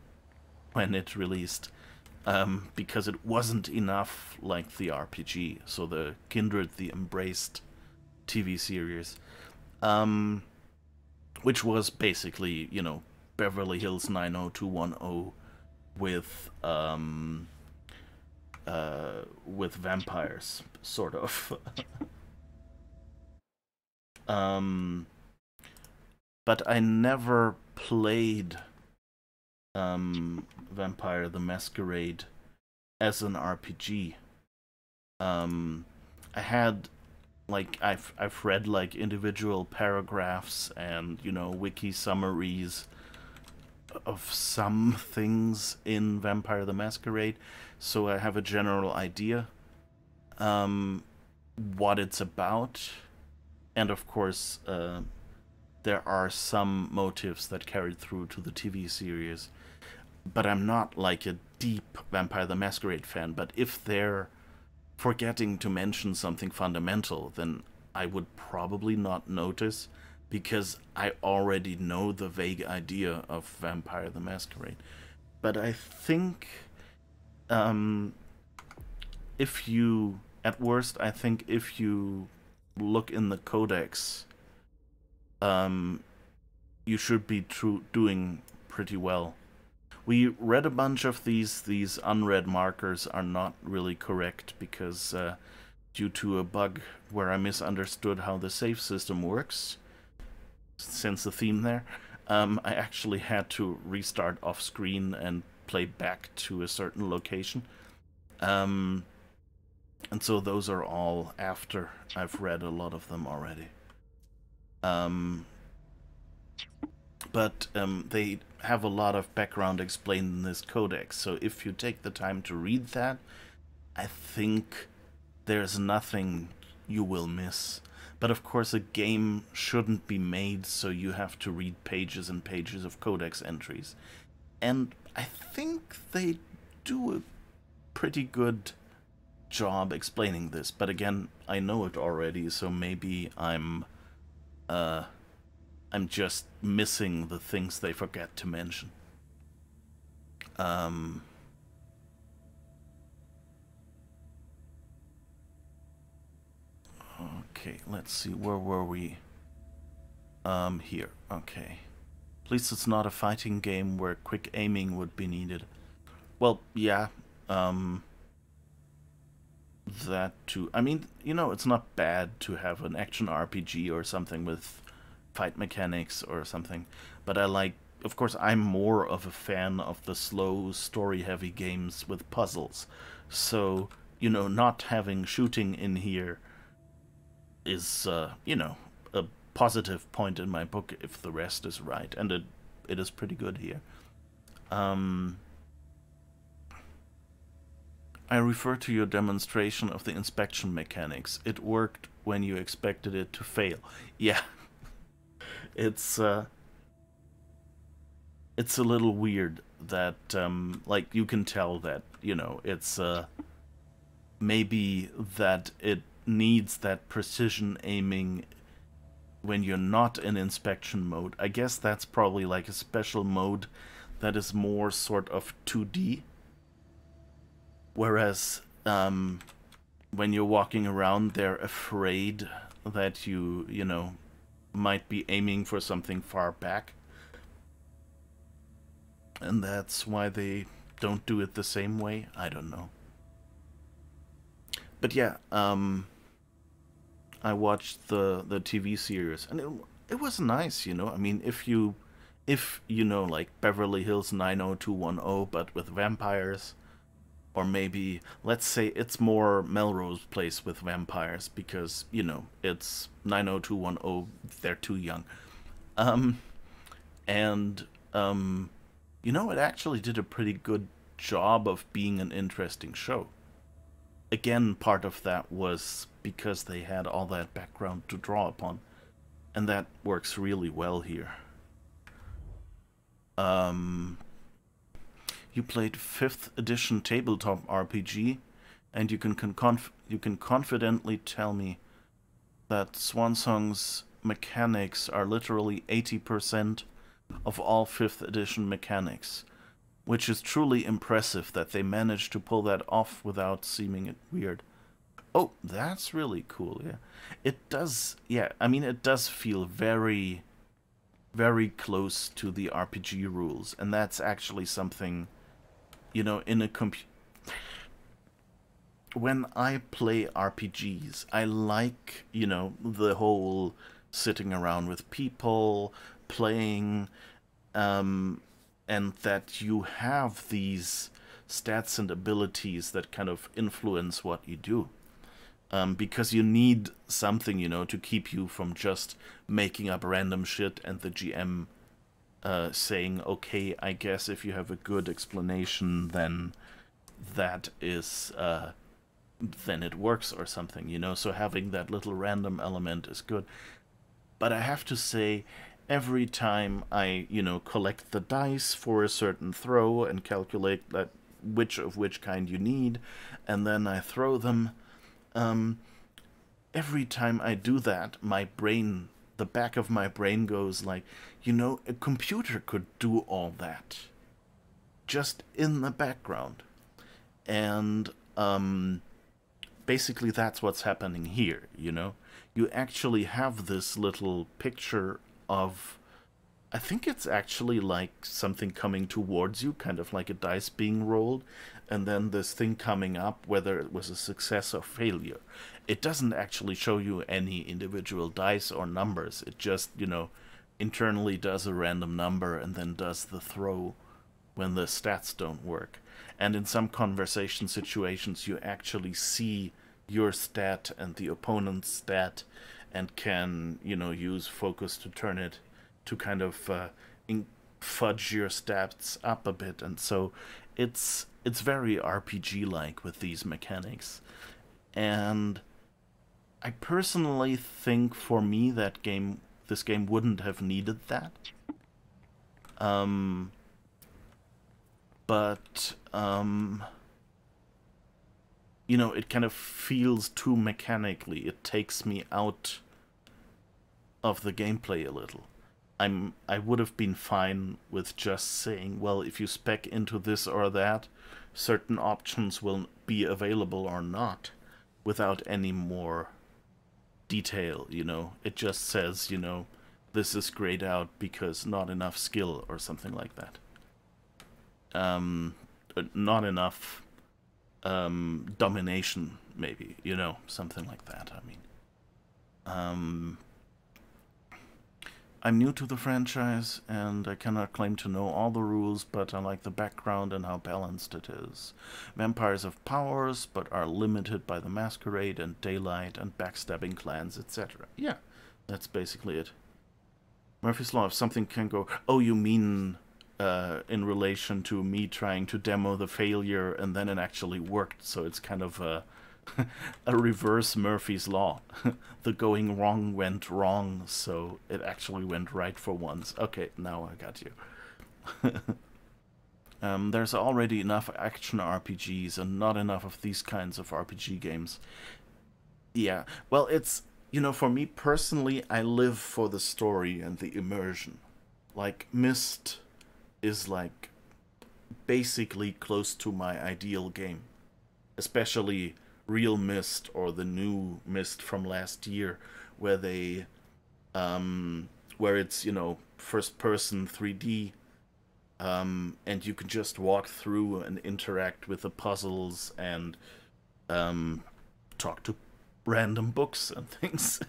when it released, because it wasn't enough like the RPG, so the Kindred the Embraced TV series, which was basically, you know, Beverly Hills 90210 with vampires, sort of. But I never played Vampire the Masquerade as an RPG. I had, like, I've read like individual paragraphs and, you know, wiki summaries of some things in Vampire the Masquerade, so I have a general idea what it's about, and of course there are some motives that carried through to the TV series, but I'm not like a deep Vampire the Masquerade fan. But if they're forgetting to mention something fundamental, then I would probably not notice, because I already know the vague idea of Vampire the Masquerade. But I think if you, at worst, I think if you look in the codex, you should be doing pretty well. We read a bunch of these unread markers are not really correct, because due to a bug where I misunderstood how the save system works, sense the theme there, I actually had to restart off screen and play back to a certain location. And so those are all after I've read a lot of them already. But they have a lot of background explained in this codex, so if you take the time to read that, I think there's nothing you will miss. But of course a game shouldn't be made so you have to read pages and pages of codex entries. And I think they do a pretty good job explaining this, but again, I know it already, so maybe I'm just missing the things they forget to mention. Okay, let's see, where were we? Here, okay. At least it's not a fighting game where quick aiming would be needed. Well, yeah, that too. I mean, you know, it's not bad to have an action RPG or something with fight mechanics or something, but I like, of course, I'm more of a fan of the slow, story-heavy games with puzzles. So, you know, not having shooting in here is, you know, a positive point in my book if the rest is right, and it is pretty good here. I refer to your demonstration of the inspection mechanics. It worked when you expected it to fail. Yeah. It's a little weird that, like, you can tell that, you know, it's, maybe that it needs that precision aiming when you're not in inspection mode. I guess that's probably like a special mode that is more sort of 2D. Whereas when you're walking around, they're afraid that you know, might be aiming for something far back. And that's why they don't do it the same way. I don't know. But yeah, I watched the TV series, and it was nice, you know. I mean, if you know, like Beverly Hills 90210, but with vampires, or maybe let's say it's more Melrose Place with vampires, because you know it's 90210. They're too young, you know, it actually did a pretty good job of being an interesting show. Again, part of that was because they had all that background to draw upon, and that works really well here. You played 5th edition tabletop RPG, and you can confidently tell me that Swansong's mechanics are literally 80% of all 5th edition mechanics, which is truly impressive that they managed to pull that off without seeming it weird. Oh, that's really cool, yeah. It does, yeah, I mean, it does feel very, very close to the RPG rules, and that's actually something, you know, in a when I play RPGs, I like, you know, the whole sitting around with people, playing, and that you have these stats and abilities that kind of influence what you do. Because you need something, you know, to keep you from just making up random shit and the GM saying, okay, I guess if you have a good explanation, then that is, then it works or something, you know? So having that little random element is good. But I have to say, every time I, you know, collect the dice for a certain throw and calculate that which kind you need, and then I throw them, every time I do that, my brain, the back of my brain goes like, you know, a computer could do all that just in the background. And basically that's what's happening here, you know. You actually have this little picture of, I think it's actually like something coming towards you, kind of like a dice being rolled, and then this thing coming up, whether it was a success or failure. It doesn't actually show you any individual dice or numbers. It just, you know, internally does a random number and then does the throw when the stats don't work. And in some conversation situations, you actually see your stat and the opponent's stat, and can, you know, use focus to turn it to kind of fudge your stats up a bit. And so it's very RPG-like with these mechanics. And I personally think for me that this game wouldn't have needed that. But you know, it kind of feels too mechanically. It takes me out of the gameplay a little. I would have been fine with just saying, well, if you spec into this or that, certain options will be available or not, without any more detail, you know. It just says, you know, this is grayed out because not enough skill or something like that. Not enough domination, maybe, you know, something like that. I mean, I'm new to the franchise, and I cannot claim to know all the rules, but I like the background and how balanced it is. Vampires have powers, but are limited by the Masquerade and Daylight and backstabbing clans, etc. Yeah, that's basically it. Murphy's Law, if something can go... Oh, you mean in relation to me trying to demo the failure and then it actually worked, so it's kind of a reverse Murphy's Law. The going wrong went wrong, so it actually went right for once. Okay, now I got you. There's already enough action RPGs and not enough of these kinds of RPG games. Yeah, well, it's, you know, for me personally, I live for the story and the immersion. Like, Myst is, like, basically close to my ideal game. Especially Real Myst or the new Myst from last year, where they, where it's, you know, first-person 3D, and you can just walk through and interact with the puzzles and talk to random books and things.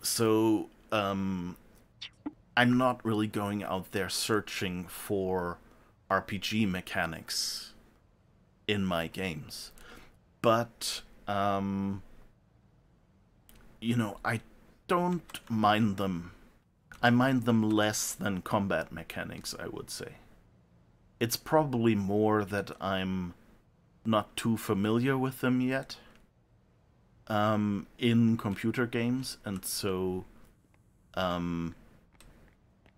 So I'm not really going out there searching for RPG mechanics in my games. But, you know, I don't mind them. I mind them less than combat mechanics, I would say. It's probably more that I'm not too familiar with them yet in computer games, and so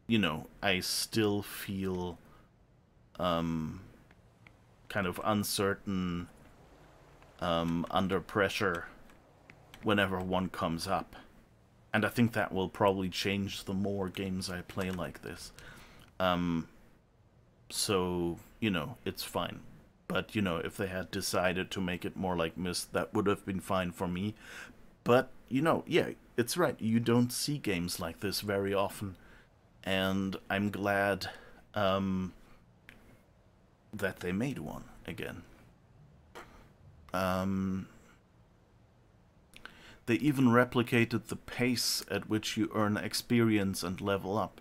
you know, I still feel kind of uncertain under pressure whenever one comes up. And I think that will probably change the more games I play like this. So, you know, it's fine. But, you know, if they had decided to make it more like Myst, that would have been fine for me. But, you know, yeah, it's right. You don't see games like this very often. And I'm glad that they made one again. They even replicated the pace at which you earn experience and level up.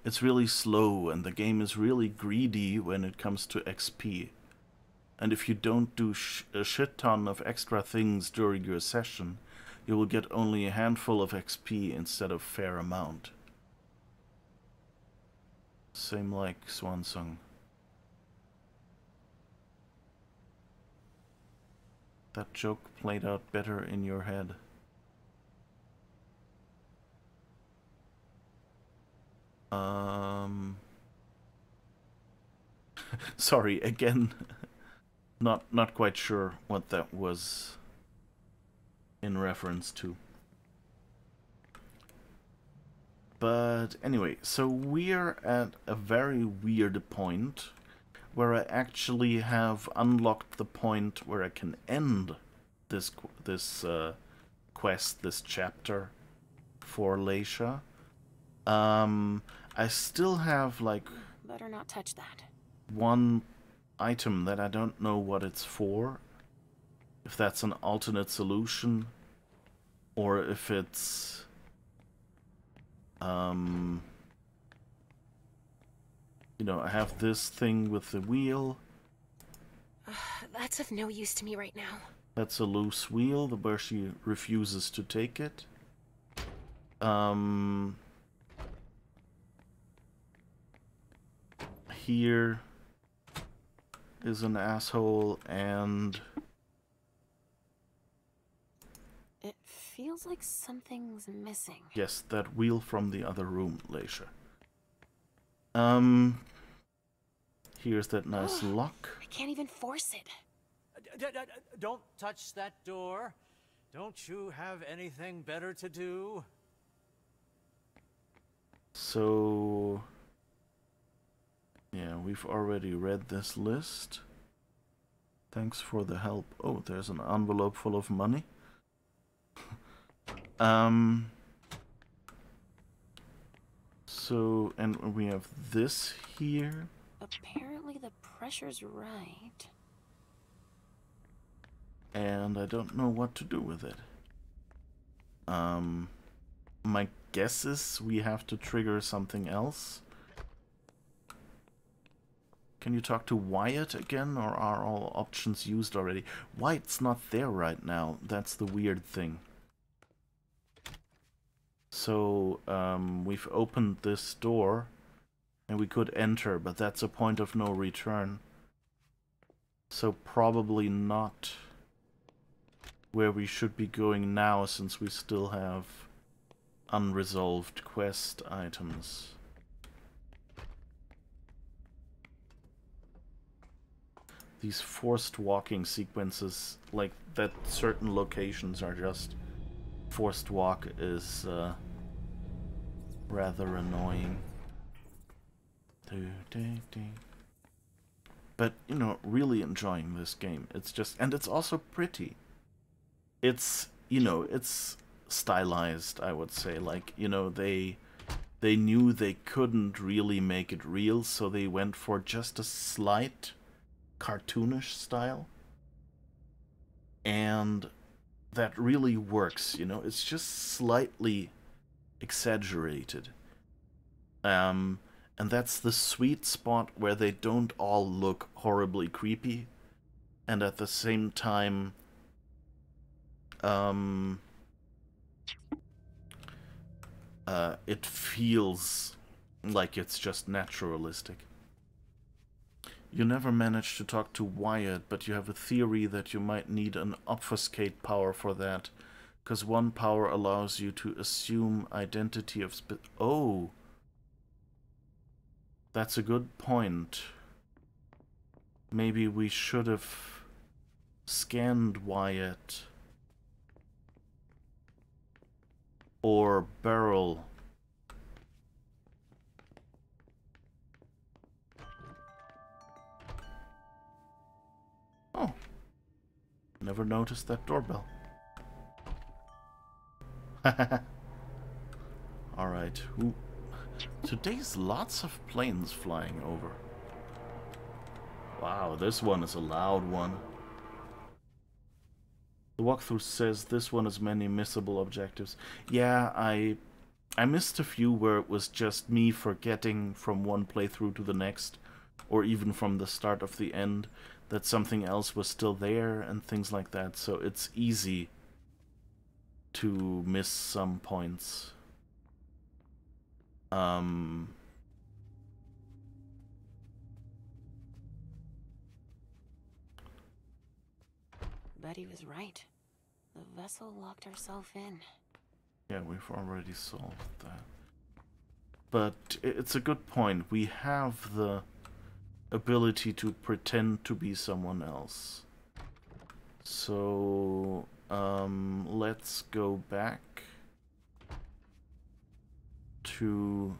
It's really slow, and the game is really greedy when it comes to XP. And if you don't do a shit ton of extra things during your session, you will get only a handful of XP instead of fair amount. Same like Swansong. That joke played out better in your head. Sorry, again, not quite sure what that was in reference to. But anyway, so we're at a very weird point where I actually have unlocked the point where I can end this quest, this chapter for Leysha. I still have, like, Better not touch that. one item that I don't know what it's for. If that's an alternate solution, or if it's you know, I have this thing with the wheel. That's of no use to me right now. That's a loose wheel, where she refuses to take it. Here is an asshole, and It feels like something's missing. yes, that wheel from the other room, Leysha. Here's that nice lock. I can't even force it. Don't touch that door. Don't you have anything better to do? So, yeah, we've already read this list. Thanks for the help. Oh, there's an envelope full of money. So, and we have this here. Apparently the pressure's right. And I don't know what to do with it. My guess is we have to trigger something else. Can you talk to Wyatt again, or are all options used already? Wyatt's not there right now. That's the weird thing. So, we've opened this door, and we could enter, but that's a point of no return. So probably not where we should be going now, since we still have unresolved quest items. these forced walking sequences, like that certain locations are just forced walk, is rather annoying. But, you know, really enjoying this game. It's just, and it's also pretty. It's, you know, it's stylized, I would say. Like, you know, they knew they couldn't really make it real, so they went for just a slight cartoonish style. And that really works, you know. It's just slightly exaggerated. And that's the sweet spot where they don't all look horribly creepy, and at the same time, it feels like it's just naturalistic. You never managed to talk to Wyatt, but you have a theory that you might need an obfuscate power for that, because one power allows you to assume identity of oh! That's a good point. Maybe we should have scanned Wyatt. Or Beryl. Oh. Never noticed that doorbell. Alright, who... Today's lots of planes flying over. Wow, this one is a loud one. The walkthrough says this one has many missable objectives. Yeah, I missed a few where it was just me forgetting from one playthrough to the next, or even from the start of the end, that something else was still there and things like that, so it's easy to miss some points. Betty was right. The vessel locked herself in. Yeah, we've already solved that. But it's a good point. We have the ability to pretend to be someone else. So, let's go back to...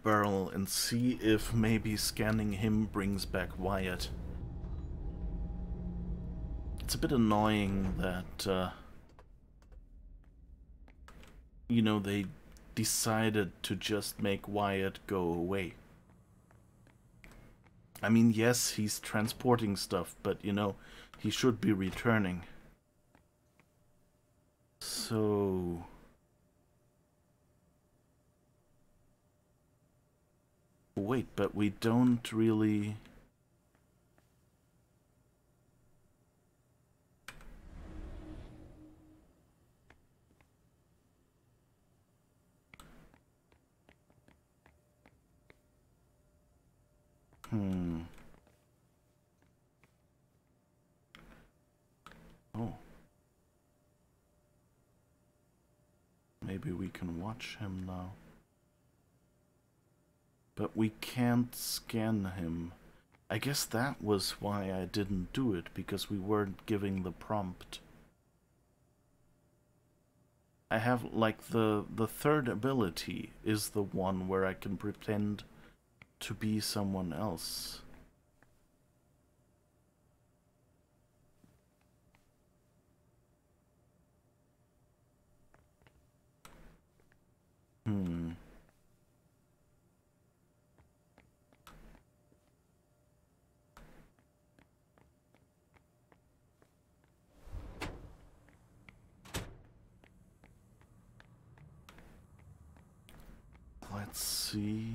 Beryl and see if maybe scanning him brings back Wyatt. It's a bit annoying that, you know, they decided to just make Wyatt go away. I mean, yes, he's transporting stuff, but, you know, he should be returning. So... Wait, but we don't really... Oh. Maybe we can watch him now. But we can't scan him. I guess that was why I didn't do it, because we weren't giving the prompt. I have, like, the third ability is the one where I can pretend to be someone else. Let's see.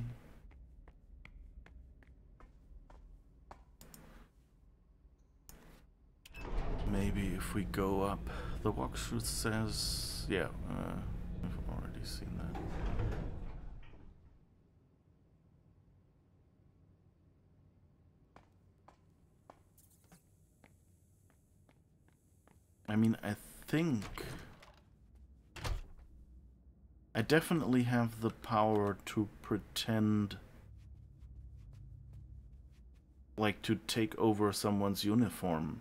Maybe if we go up, the walkthrough says, yeah, I've already seen that. I mean, I think I definitely have the power to pretend, like to take over someone's uniform.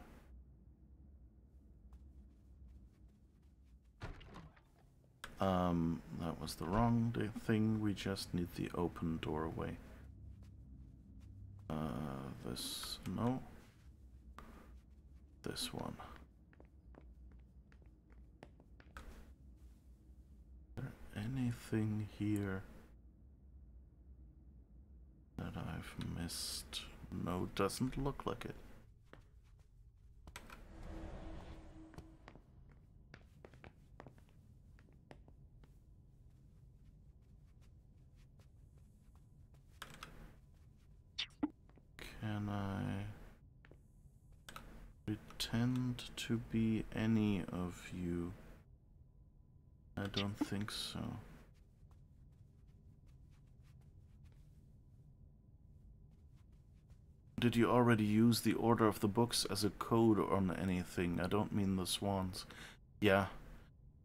That was the wrong thing. We just need the open doorway. This, no. This one. Is there anything here that I've missed? No, doesn't look like it. Can I pretend to be any of you? I don't think so. Did you already use the order of the books as a code on anything? I don't mean the swans. Yeah.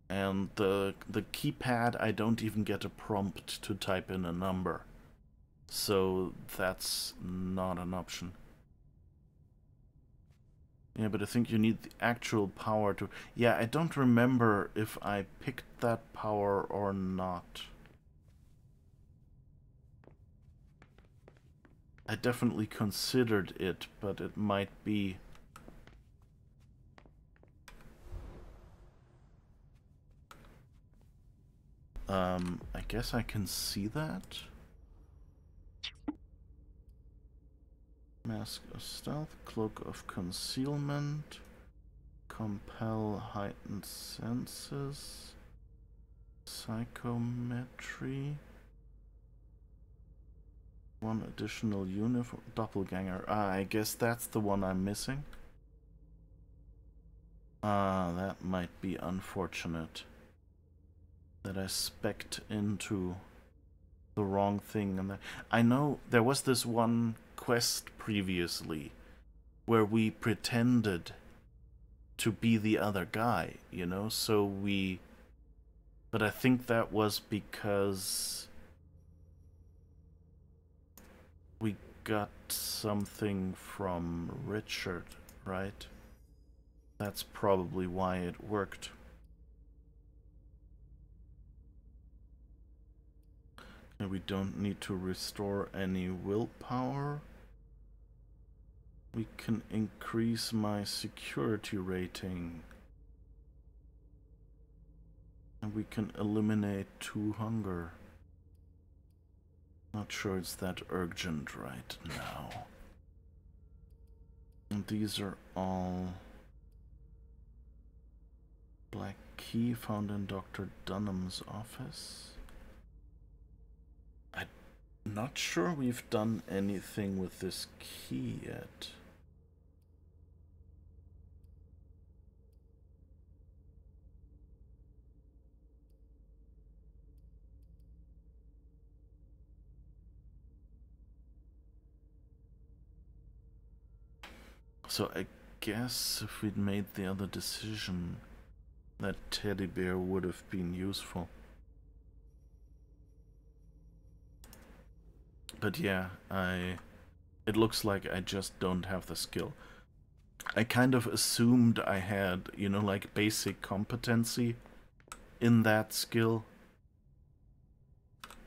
And the keypad, I don't even get a prompt to type in a number. So that's not an option. Yeah, but I think you need the actual power to... Yeah, I don't remember if I picked that power or not. I definitely considered it, but it might be... I guess I can see that. Mask of Stealth, Cloak of Concealment, Compel Heightened Senses, Psychometry, one additional uniform, Doppelganger. Ah, I guess that's the one I'm missing. Ah, that might be unfortunate. That I spec'd into the wrong thing. And I know there was this one quest previously where we pretended to be the other guy, you know, so we... But I think that was because we got something from Richard, right? That's probably why it worked. And we don't need to restore any willpower. We can increase my security rating. And we can eliminate 2 hunger. Not sure it's that urgent right now. And these are all black key found in Dr. Dunham's office. I'm not sure we've done anything with this key yet. So I guess if we'd made the other decision, that teddy bear would have been useful. But yeah, it looks like I just don't have the skill. I kind of assumed I had, you know, like basic competency in that skill.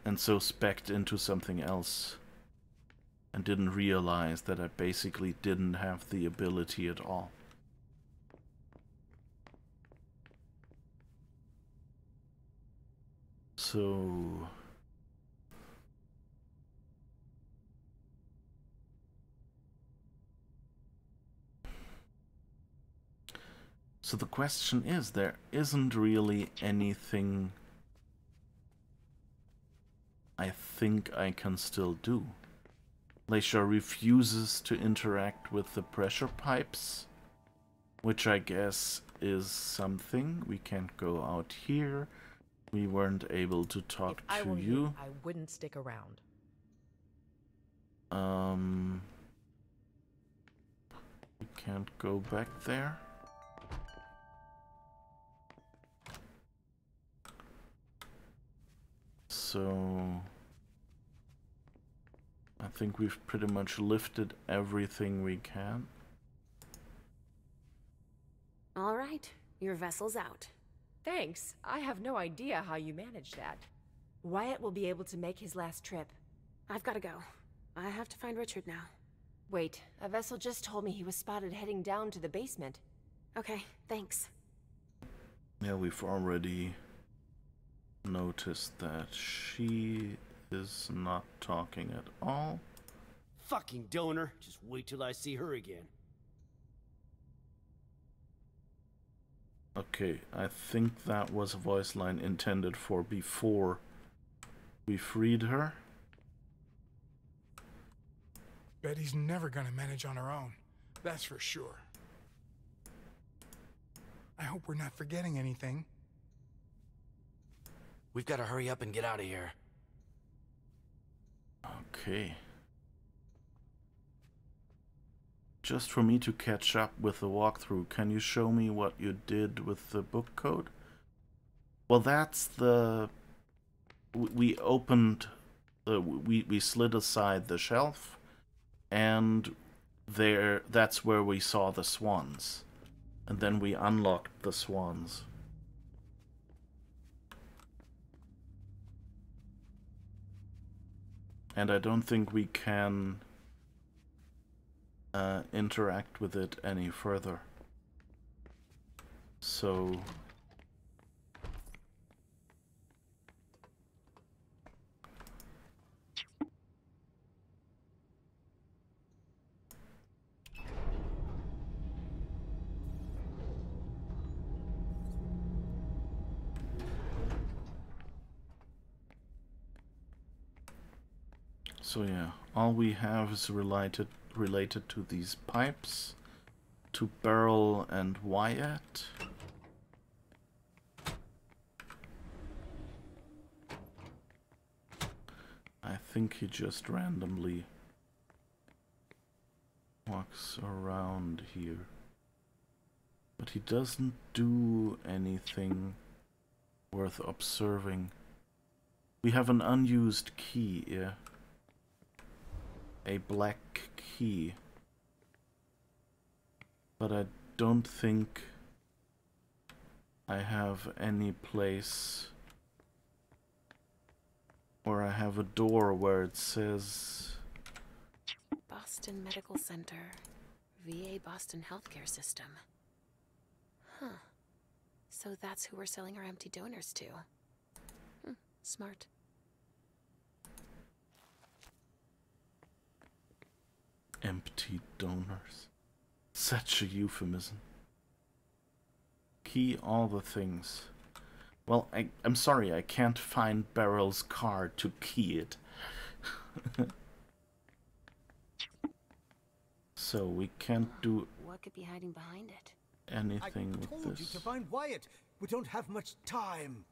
And so spec'd into something else. And didn't realize that I basically didn't have the ability at all. So... So the question is, there isn't really anything I think I can still do. Leysha refuses to interact with the pressure pipes, which I guess is something. We can't go out here. We weren't able to talk to you. I wouldn't stick around. We can't go back there. so I think we've pretty much lifted everything we can. All right, your vessel's out. Thanks. I have no idea how you managed that. Wyatt will be able to make his last trip. I've got to go. I have to find Richard now. Wait, a vessel just told me he was spotted heading down to the basement. Okay, thanks. Yeah, we've already noticed that she is not talking at all. Fucking donor. Just wait till I see her again. Okay, I think that was a voice line intended for before we freed her. Betty's never gonna manage on her own. That's for sure. I hope we're not forgetting anything. We've got to hurry up and get out of here. Okay. Just for me to catch up with the walkthrough, can you show me what you did with the book code? Well, that's the... We opened... we slid aside the shelf, and that's where we saw the swans. And then we unlocked the swans. And I don't think we can interact with it any further. So... So yeah, all we have is related to these pipes, to Beryl and Wyatt. I think he just randomly walks around here. But he doesn't do anything worth observing. We have an unused key here. A black key. But I don't think I have any place where I have a door where it says Boston Medical Center, VA Boston Healthcare System. Huh. So that's who we're selling our empty donors to. Smart. empty donors. Such a euphemism. Key all the things. Well, I'm sorry, I can't find Beryl's car to key it. So we can't do What could be hiding behind it? anything I told with you this. to find Wyatt. We don't have much time.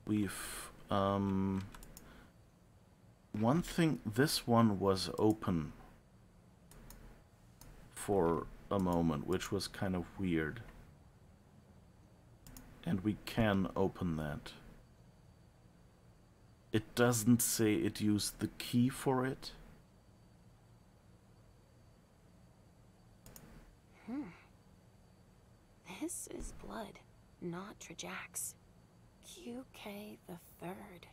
We've one thing, this one was open for a moment, which was kind of weird. And we can open that. It doesn't say it used the key for it. This is blood, not Trajax. QK the Third.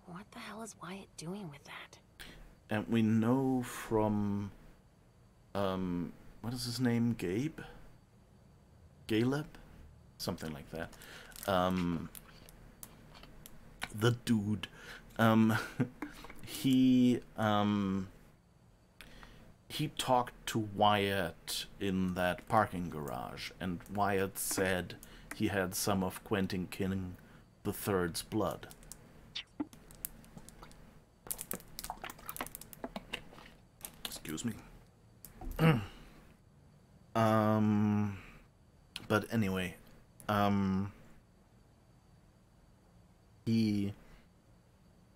What the hell is Wyatt doing with that? And we know from what is his name? Caleb? Something like that. The dude. He talked to Wyatt in that parking garage, and Wyatt said he had some of Quentin King the Third's blood. Excuse me. But anyway,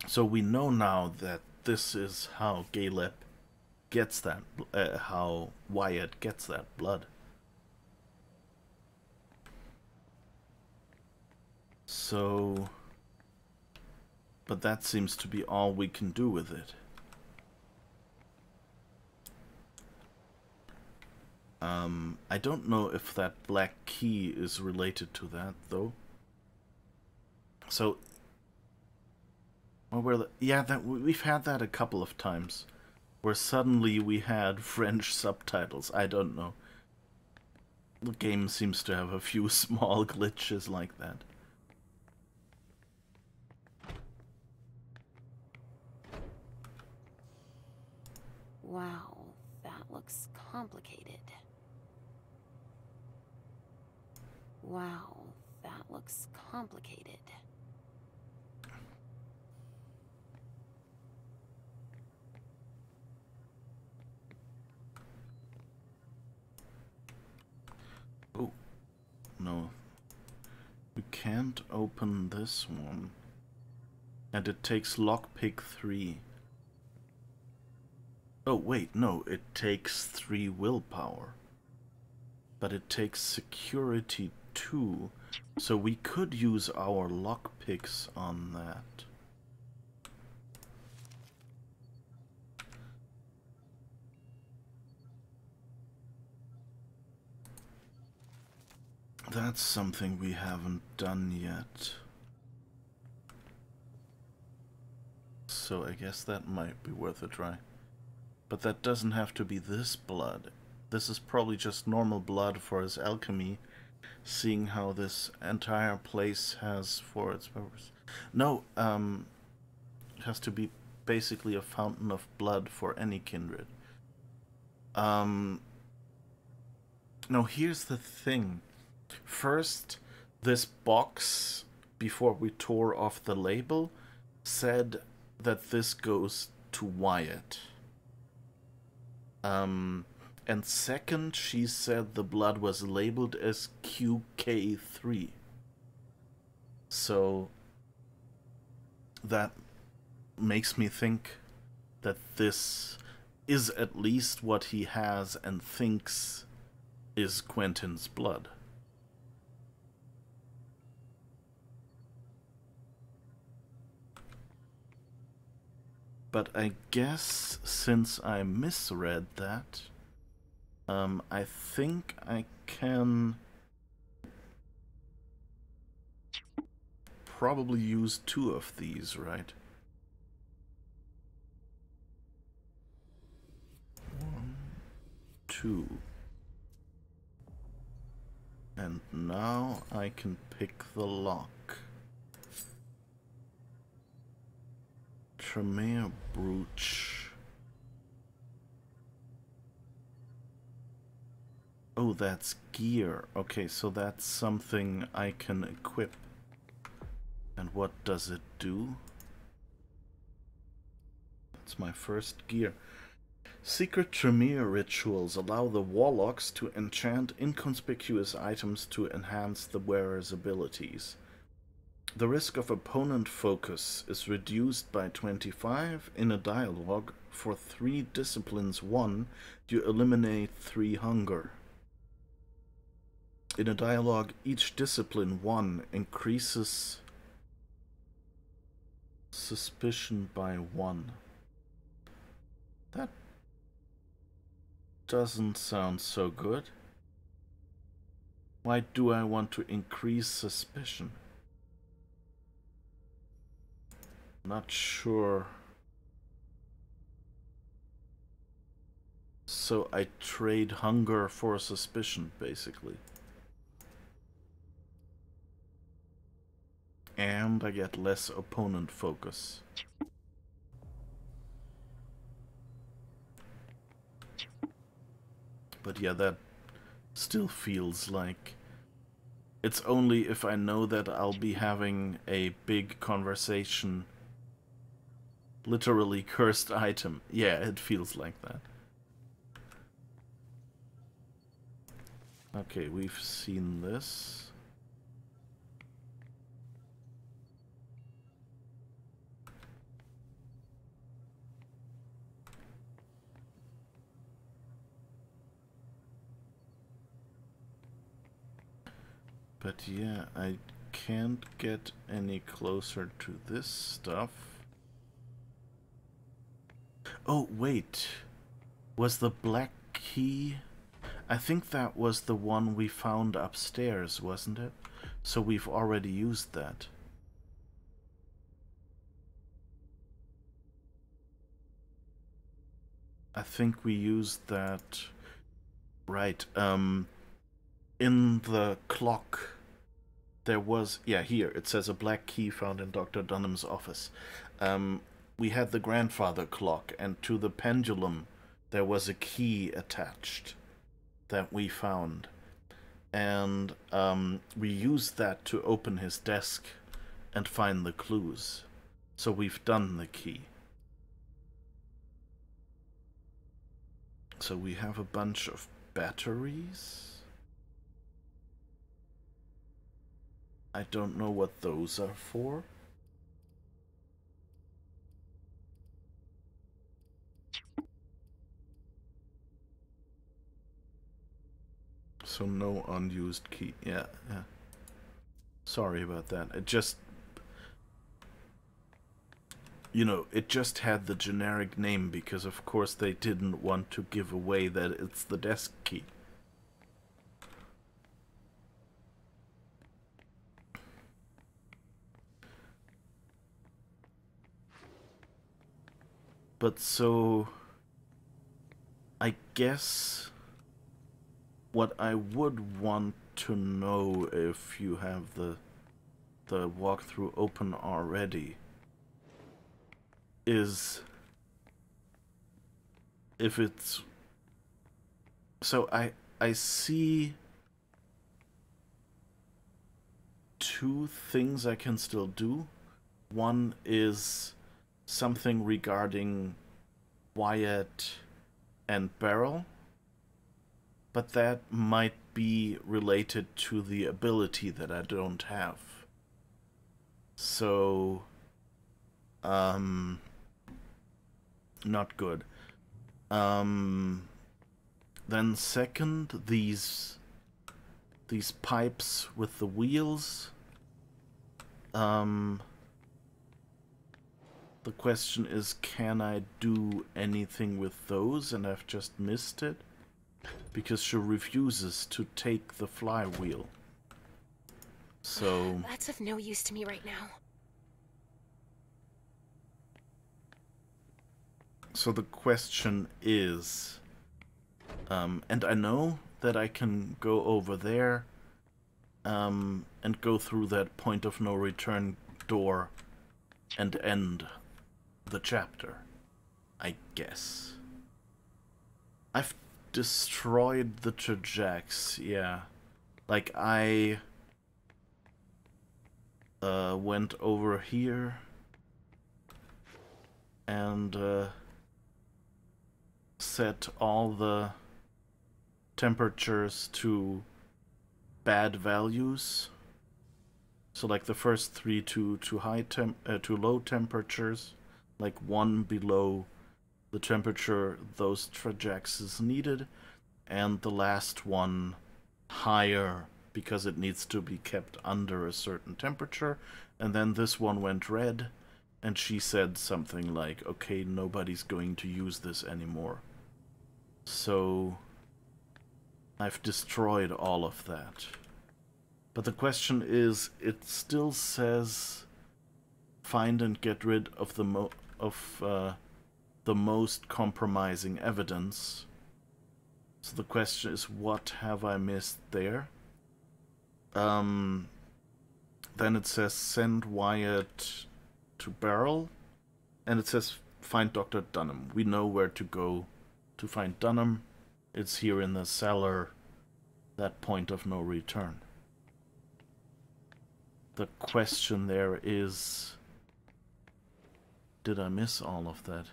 so we know now that this is how Caleb gets that, how Wyatt gets that blood. So, but that seems to be all we can do with it. I don't know if that black key is related to that, though. So, yeah, that we've had that a couple of times, where suddenly we had French subtitles. I don't know. The game seems to have a few small glitches like that. Wow, that looks complicated. Wow, that looks complicated. Oh, no. We can't open this one. And it takes lockpick 3. Oh, wait, no, it takes 3 willpower. But it takes security 2, so we could use our lockpicks on that. That's something we haven't done yet. So I guess that might be worth a try. But that doesn't have to be this blood. This is probably just normal blood for his alchemy, seeing how this entire place has for its purpose. No, it has to be basically a fountain of blood for any kindred. No, here's the thing. First, this box, before we tore off the label, said that this goes to Wyatt. And second, she said the blood was labeled as QK3. So that makes me think that this is at least what he has and thinks is Quentin's blood. But I guess since I misread that, I think I can probably use 2 of these, right? 1, 2. And now I can pick the lock. Tremere brooch. Oh, that's gear. Okay, so that's something I can equip. And what does it do? That's my first gear. Secret Tremere rituals allow the warlocks to enchant inconspicuous items to enhance the wearer's abilities. The risk of opponent focus is reduced by 25 in a dialogue. For 3 disciplines 1, you eliminate 3 hunger. In a dialogue, each discipline 1 increases suspicion by 1. That doesn't sound so good. Why do I want to increase suspicion? Not sure. So I trade hunger for suspicion, basically. And I get less opponent focus. But yeah, that still feels like it's only if I know that I'll be having a big conversation. Literally cursed item. Yeah, it feels like that. Okay, we've seen this. But yeah, I can't get any closer to this stuff. Oh, wait. Was the black key... I think that was the one we found upstairs, wasn't it? So we've already used that. I think we used that... Right, in the clock, there was... Yeah, here, it says a black key found in Dr. Dunham's office. We had the grandfather clock, and to the pendulum, there was a key attached that we found. And we used that to open his desk and find the clues. So we've done the key. So we have a bunch of batteries. I don't know what those are for. So no unused key. Yeah. Sorry about that. It just... You know, it just had the generic name because of course they didn't want to give away that it's the desk key. But so... I guess... What I would want to know, if you have the walkthrough open already, is if it's... So I see two things I can still do. One is something regarding Wyatt and Beryl, but that might be related to the ability that I don't have. So, not good. Then second, these pipes with the wheels. The question is, can I do anything with those? And I've just missed it because she refuses to take the flywheel. So that's of no use to me right now. So the question is, and I know that I can go over there and go through that point of no return door and end the chapter, I guess. I've destroyed the Trajects, yeah. Like, I went over here and set all the temperatures to bad values. So like the first three to low temperatures, like 1 below the temperature those Trajects is needed, and the last one higher because it needs to be kept under a certain temperature. And then this one went red, and she said something like, okay, nobody's going to use this anymore. So I've destroyed all of that. But the question is, it still says find and get rid of the most compromising evidence. So the question is, what have I missed there? Then it says send Wyatt to Beryl, and it says find Dr. Dunham. We know where to go to find Dunham. It's here in the cellar, that point of no return. The question there is, did I miss all of that?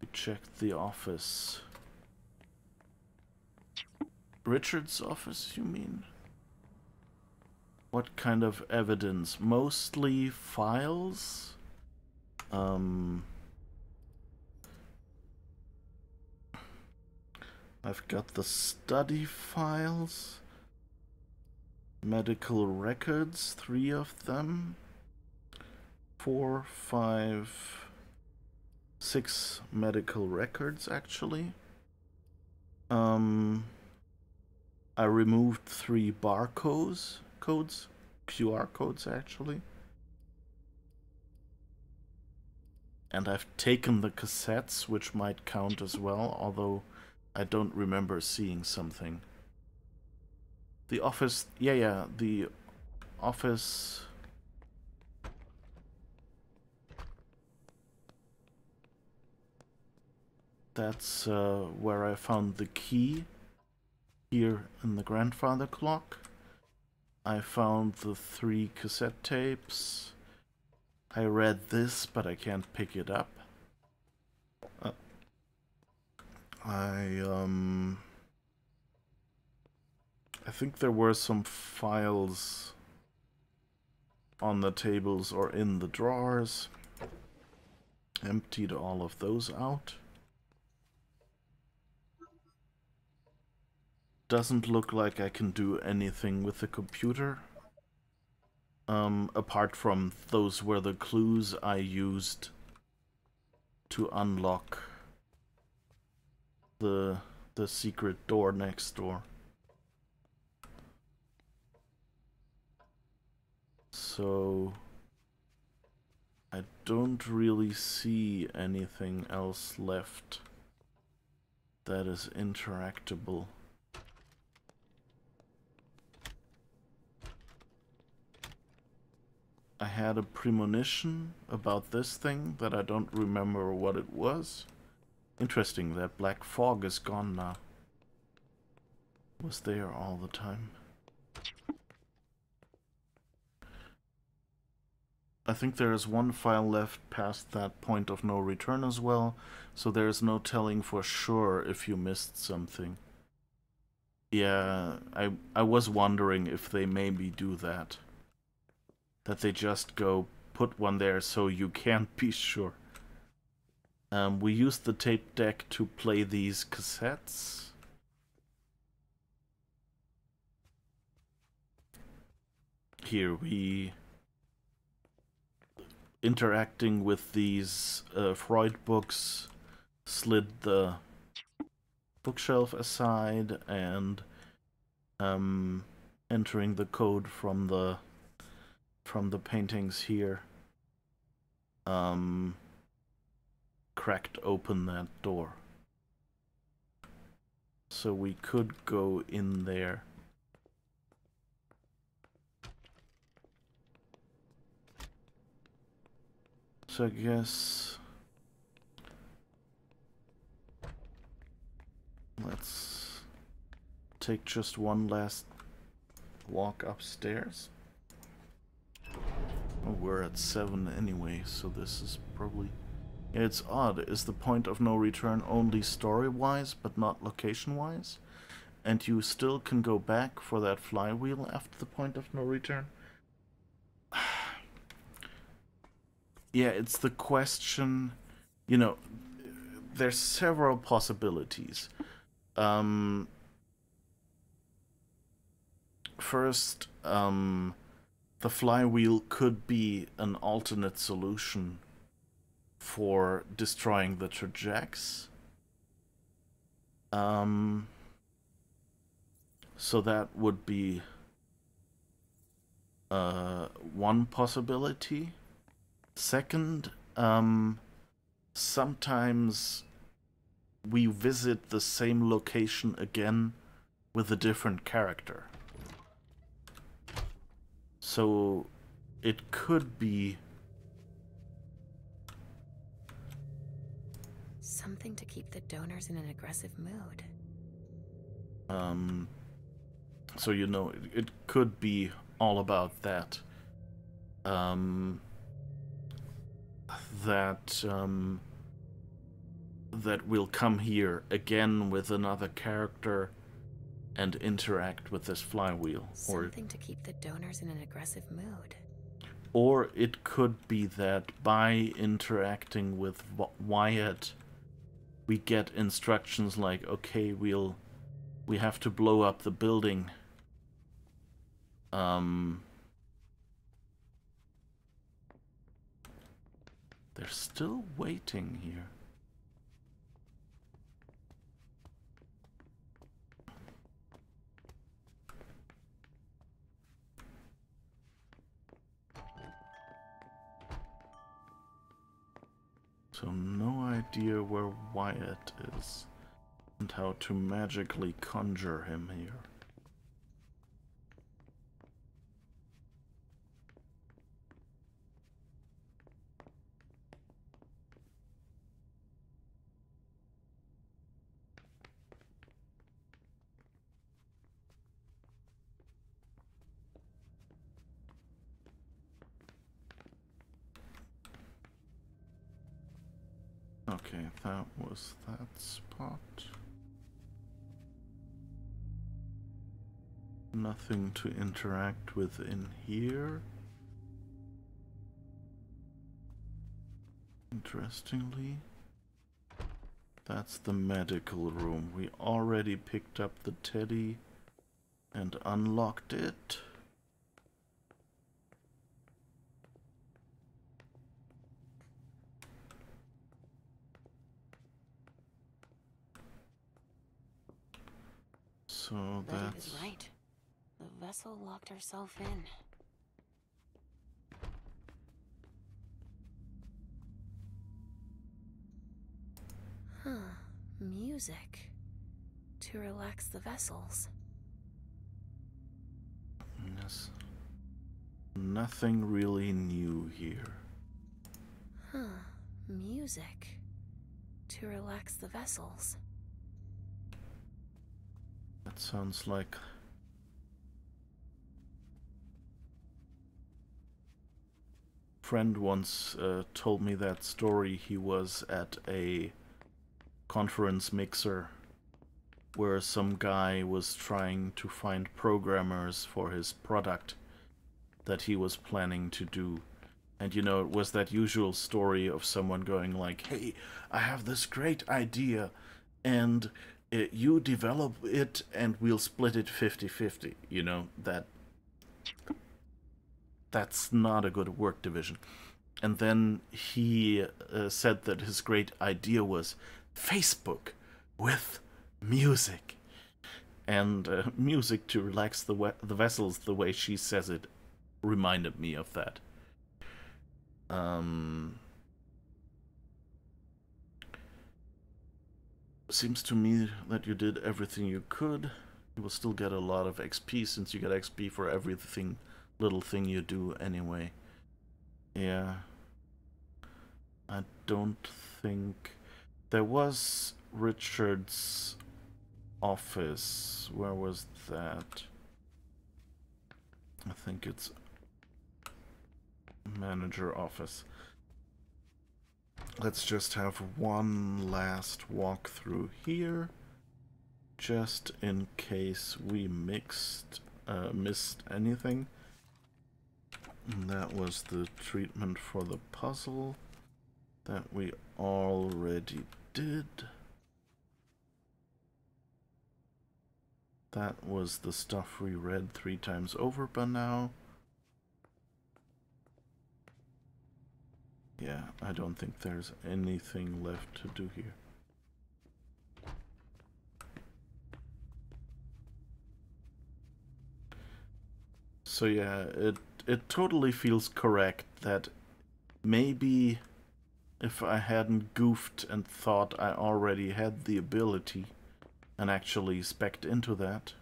We checked the office. Richard's office, you mean? What kind of evidence? Mostly files? I've got the study files. medical records, 3 of them. 4, 5, 6 medical records actually. I removed 3 barcodes, QR codes actually. And I've taken the cassettes, which might count as well, although I don't remember seeing something. The office, yeah, the office. That's where I found the key, here in the grandfather clock. I found the 3 cassette tapes. I read this, but I can't pick it up. I think there were some files on the tables or in the drawers. Emptied all of those out. Doesn't look like I can do anything with the computer. Apart from those were the clues I used to unlock the secret door next door. So I don't really see anything else left that is interactable. I had a premonition about this thing that I don't remember what it was. Interesting, that black fog is gone now. Was there all the time. I think there is 1 file left past that point of no return as well, so there is no telling for sure if you missed something. Yeah, I was wondering if they maybe do that. That they just go put one there so you can't be sure. We used the tape deck to play these cassettes. Here we interacting with these Freud books, slid the bookshelf aside and entering the code from the paintings here. Cracked open that door. So we could go in there. So I guess let's take just one last walk upstairs. Oh, we're at 7 anyway, so this is probably... Yeah, it's odd. Is the point of no return only story-wise, but not location-wise? And you still can go back for that flywheel after the point of no return? Yeah, it's the question... You know, there's several possibilities. First, the flywheel could be an alternate solution for destroying the trajects. So that would be one possibility. Second, sometimes we visit the same location again with a different character. So it could be something to keep the donors in an aggressive mood. So you know, it could be all about that. That we'll come here again with another character and interact with this flywheel. Something to keep the donors in an aggressive mood. Or it could be that by interacting with Wyatt, we get instructions like, okay, we have to blow up the building. They're still waiting here. So no idea where Wyatt is and how to magically conjure him here. Okay, that was that spot. Nothing to interact with in here. Interestingly, that's the medical room. We already picked up the teddy and unlocked it. So Betty that's was right. The vessel locked herself in. Huh. Music. To relax the vessels. yes. Nothing really new here. Huh. Music. To relax the vessels. That sounds like friend once told me that story. He was at a conference mixer where some guy was trying to find programmers for his product that he was planning to do. And you know, it was that usual story of someone going like, hey, I have this great idea and you develop it and we'll split it 50-50. You know, that's not a good work division. And then he said that his great idea was Facebook with music. And music to relax the vessels, the way she says it, reminded me of that. Seems to me that you did everything you could. You will still get a lot of XP since you get XP for everything, little thing you do anyway. Yeah. I don't think... There was Richard's office. Where was that? I think it's manager office. Let's just have one last walk through here, just in case we missed anything. And that was the treatment for the puzzle that we already did. That was the stuff we read 3 times over by now. Yeah, I don't think there's anything left to do here. So yeah, it totally feels correct that maybe if I hadn't goofed and thought I already had the ability and actually spec'd into that.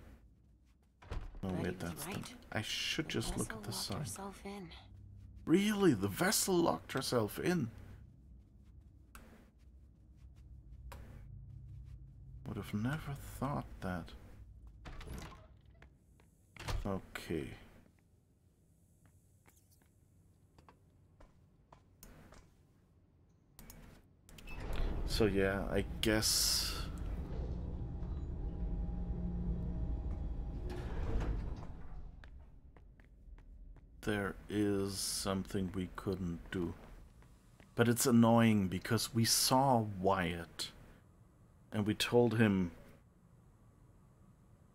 Oh wait, that's right. I should just look at the sign. Really? The vessel locked herself in? Would have never thought that. Okay. So yeah, I guess... there is something we couldn't do. But it's annoying because we saw Wyatt and we told him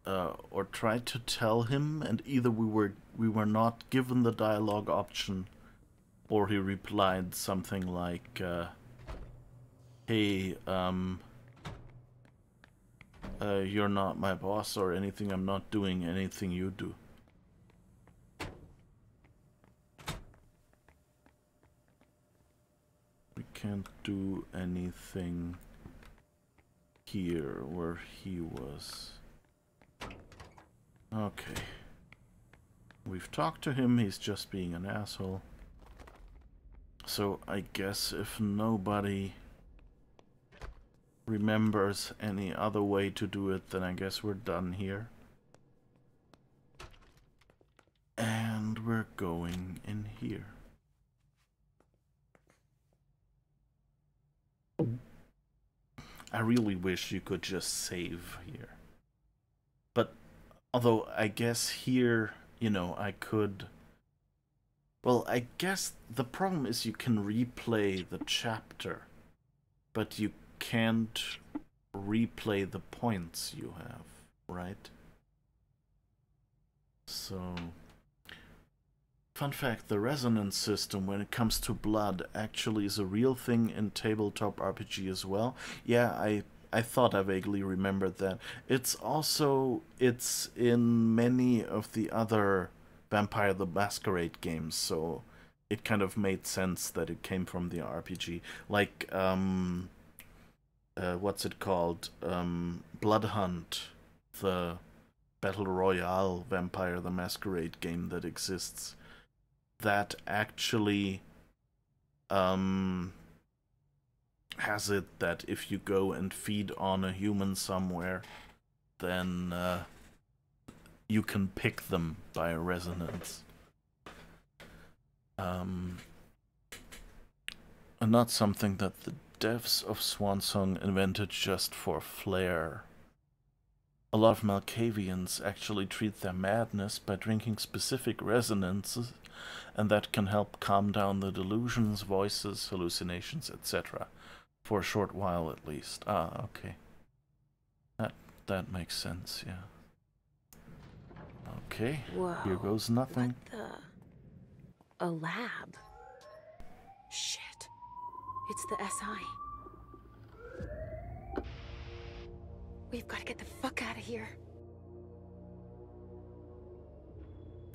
or tried to tell him, and either we were not given the dialogue option, or he replied something like, "Hey, you're not my boss or anything. I'm not doing anything you do." We can't do anything here where he was. Okay. We've talked to him, he's just being an asshole. So I guess if nobody remembers any other way to do it, then I guess we're done here. And we're going in here. I really wish you could just save here. But, although I guess here, you know, I could... Well, I guess the problem is you can replay the chapter, but you can't replay the points you have, right? So... Fun fact, the resonance system when it comes to blood actually is a real thing in tabletop RPG as well. Yeah, I thought I vaguely remembered that. It's in many of the other Vampire the Masquerade games, so it kind of made sense that it came from the RPG. Like, what's it called? Blood Hunt, the Battle Royale Vampire the Masquerade game that exists. That actually has it that if you go and feed on a human somewhere, then you can pick them by resonance. And not something that the devs of Swansong invented just for flair. A lot of Malkavians actually treat their madness by drinking specific resonances, and that can help calm down the delusions, voices, hallucinations, etc. For a short while at least. Ah, okay. That makes sense, yeah. Okay, whoa, here goes nothing. What the... A lab? Shit. It's the SI. We've got to get the fuck out of here.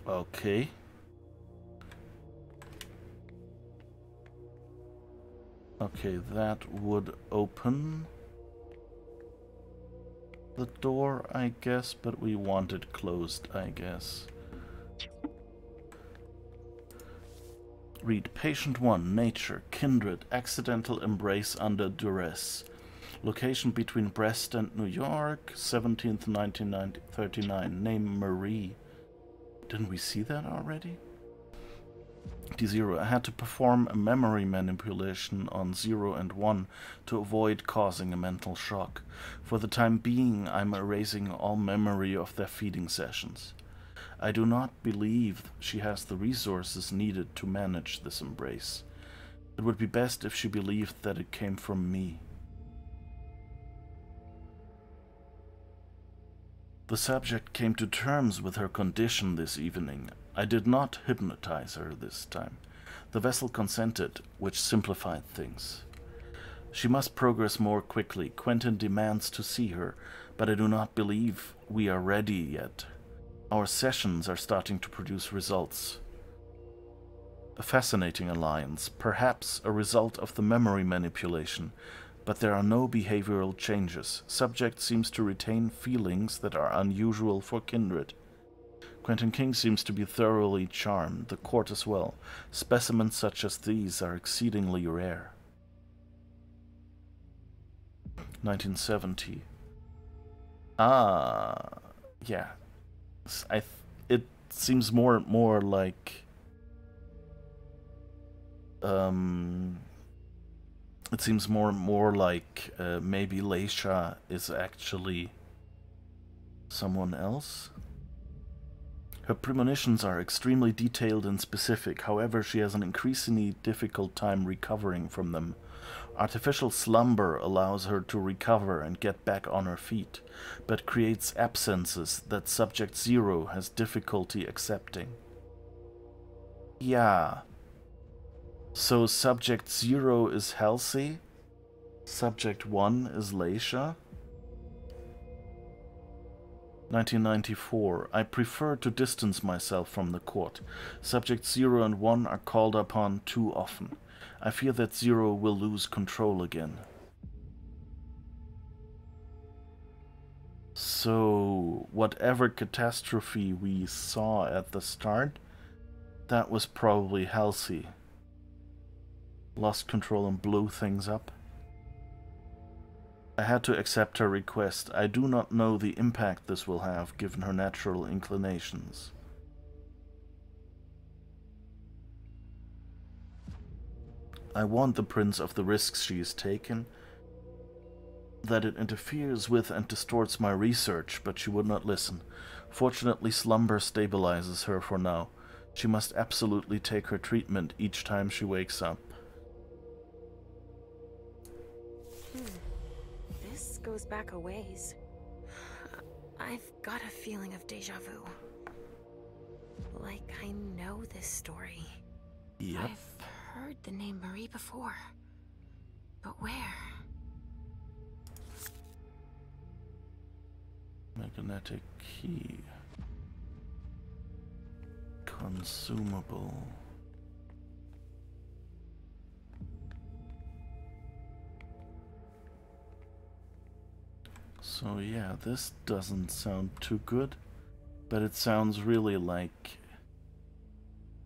Okay. Okay, that would open the door, I guess, but we want it closed, I guess. Read Patient 1, Nature, Kindred, Accidental Embrace Under Duress. Location between Brest and New York, 17th, 1939. Name Marie. Didn't we see that already? D0. I had to perform a memory manipulation on 0 and 1 to avoid causing a mental shock. For the time being, I'm erasing all memory of their feeding sessions. I do not believe she has the resources needed to manage this embrace. It would be best if she believed that it came from me. The subject came to terms with her condition this evening. I did not hypnotize her this time. The vessel consented, which simplified things. She must progress more quickly. Quentin demands to see her, but I do not believe we are ready yet. Our sessions are starting to produce results. A fascinating alliance, perhaps a result of the memory manipulation, but there are no behavioral changes. Subject seems to retain feelings that are unusual for Kindred. Quentin King seems to be thoroughly charmed, the court as well. Specimens such as these are exceedingly rare. 1970. Ah, yeah. It seems more like... It seems more like maybe Leysha is actually someone else. Her premonitions are extremely detailed and specific, however she has an increasingly difficult time recovering from them. Artificial slumber allows her to recover and get back on her feet, but creates absences that Subject 0 has difficulty accepting. Yeah. So Subject 0 is Halsey, Subject 1 is Leysha. 1994. I prefer to distance myself from the court. Subjects 0 and 1 are called upon too often. I fear that 0 will lose control again. So, whatever catastrophe we saw at the start, that was probably Halsey. Lost control and blew things up. I had to accept her request. I do not know the impact this will have, given her natural inclinations. I warned the prince of the risks she has taken, that it interferes with and distorts my research, but she would not listen. Fortunately, slumber stabilizes her for now. She must absolutely take her treatment each time she wakes up. This goes back a ways. I've got a feeling of deja vu. Like I know this story. Yep. I've heard the name Marie before. But where? Magnetic key. Consumable. So yeah, this doesn't sound too good, but it sounds really like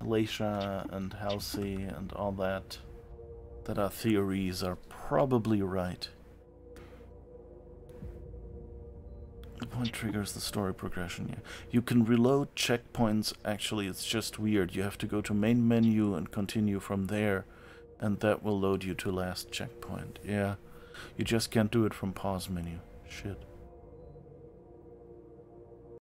Leysha and Halsey and all that our theories are probably right. What triggers the story progression? Yeah. You can reload checkpoints. Actually, it's just weird. You have to go to main menu and continue from there, and that will load you to last checkpoint. Yeah, you just can't do it from pause menu. Shit.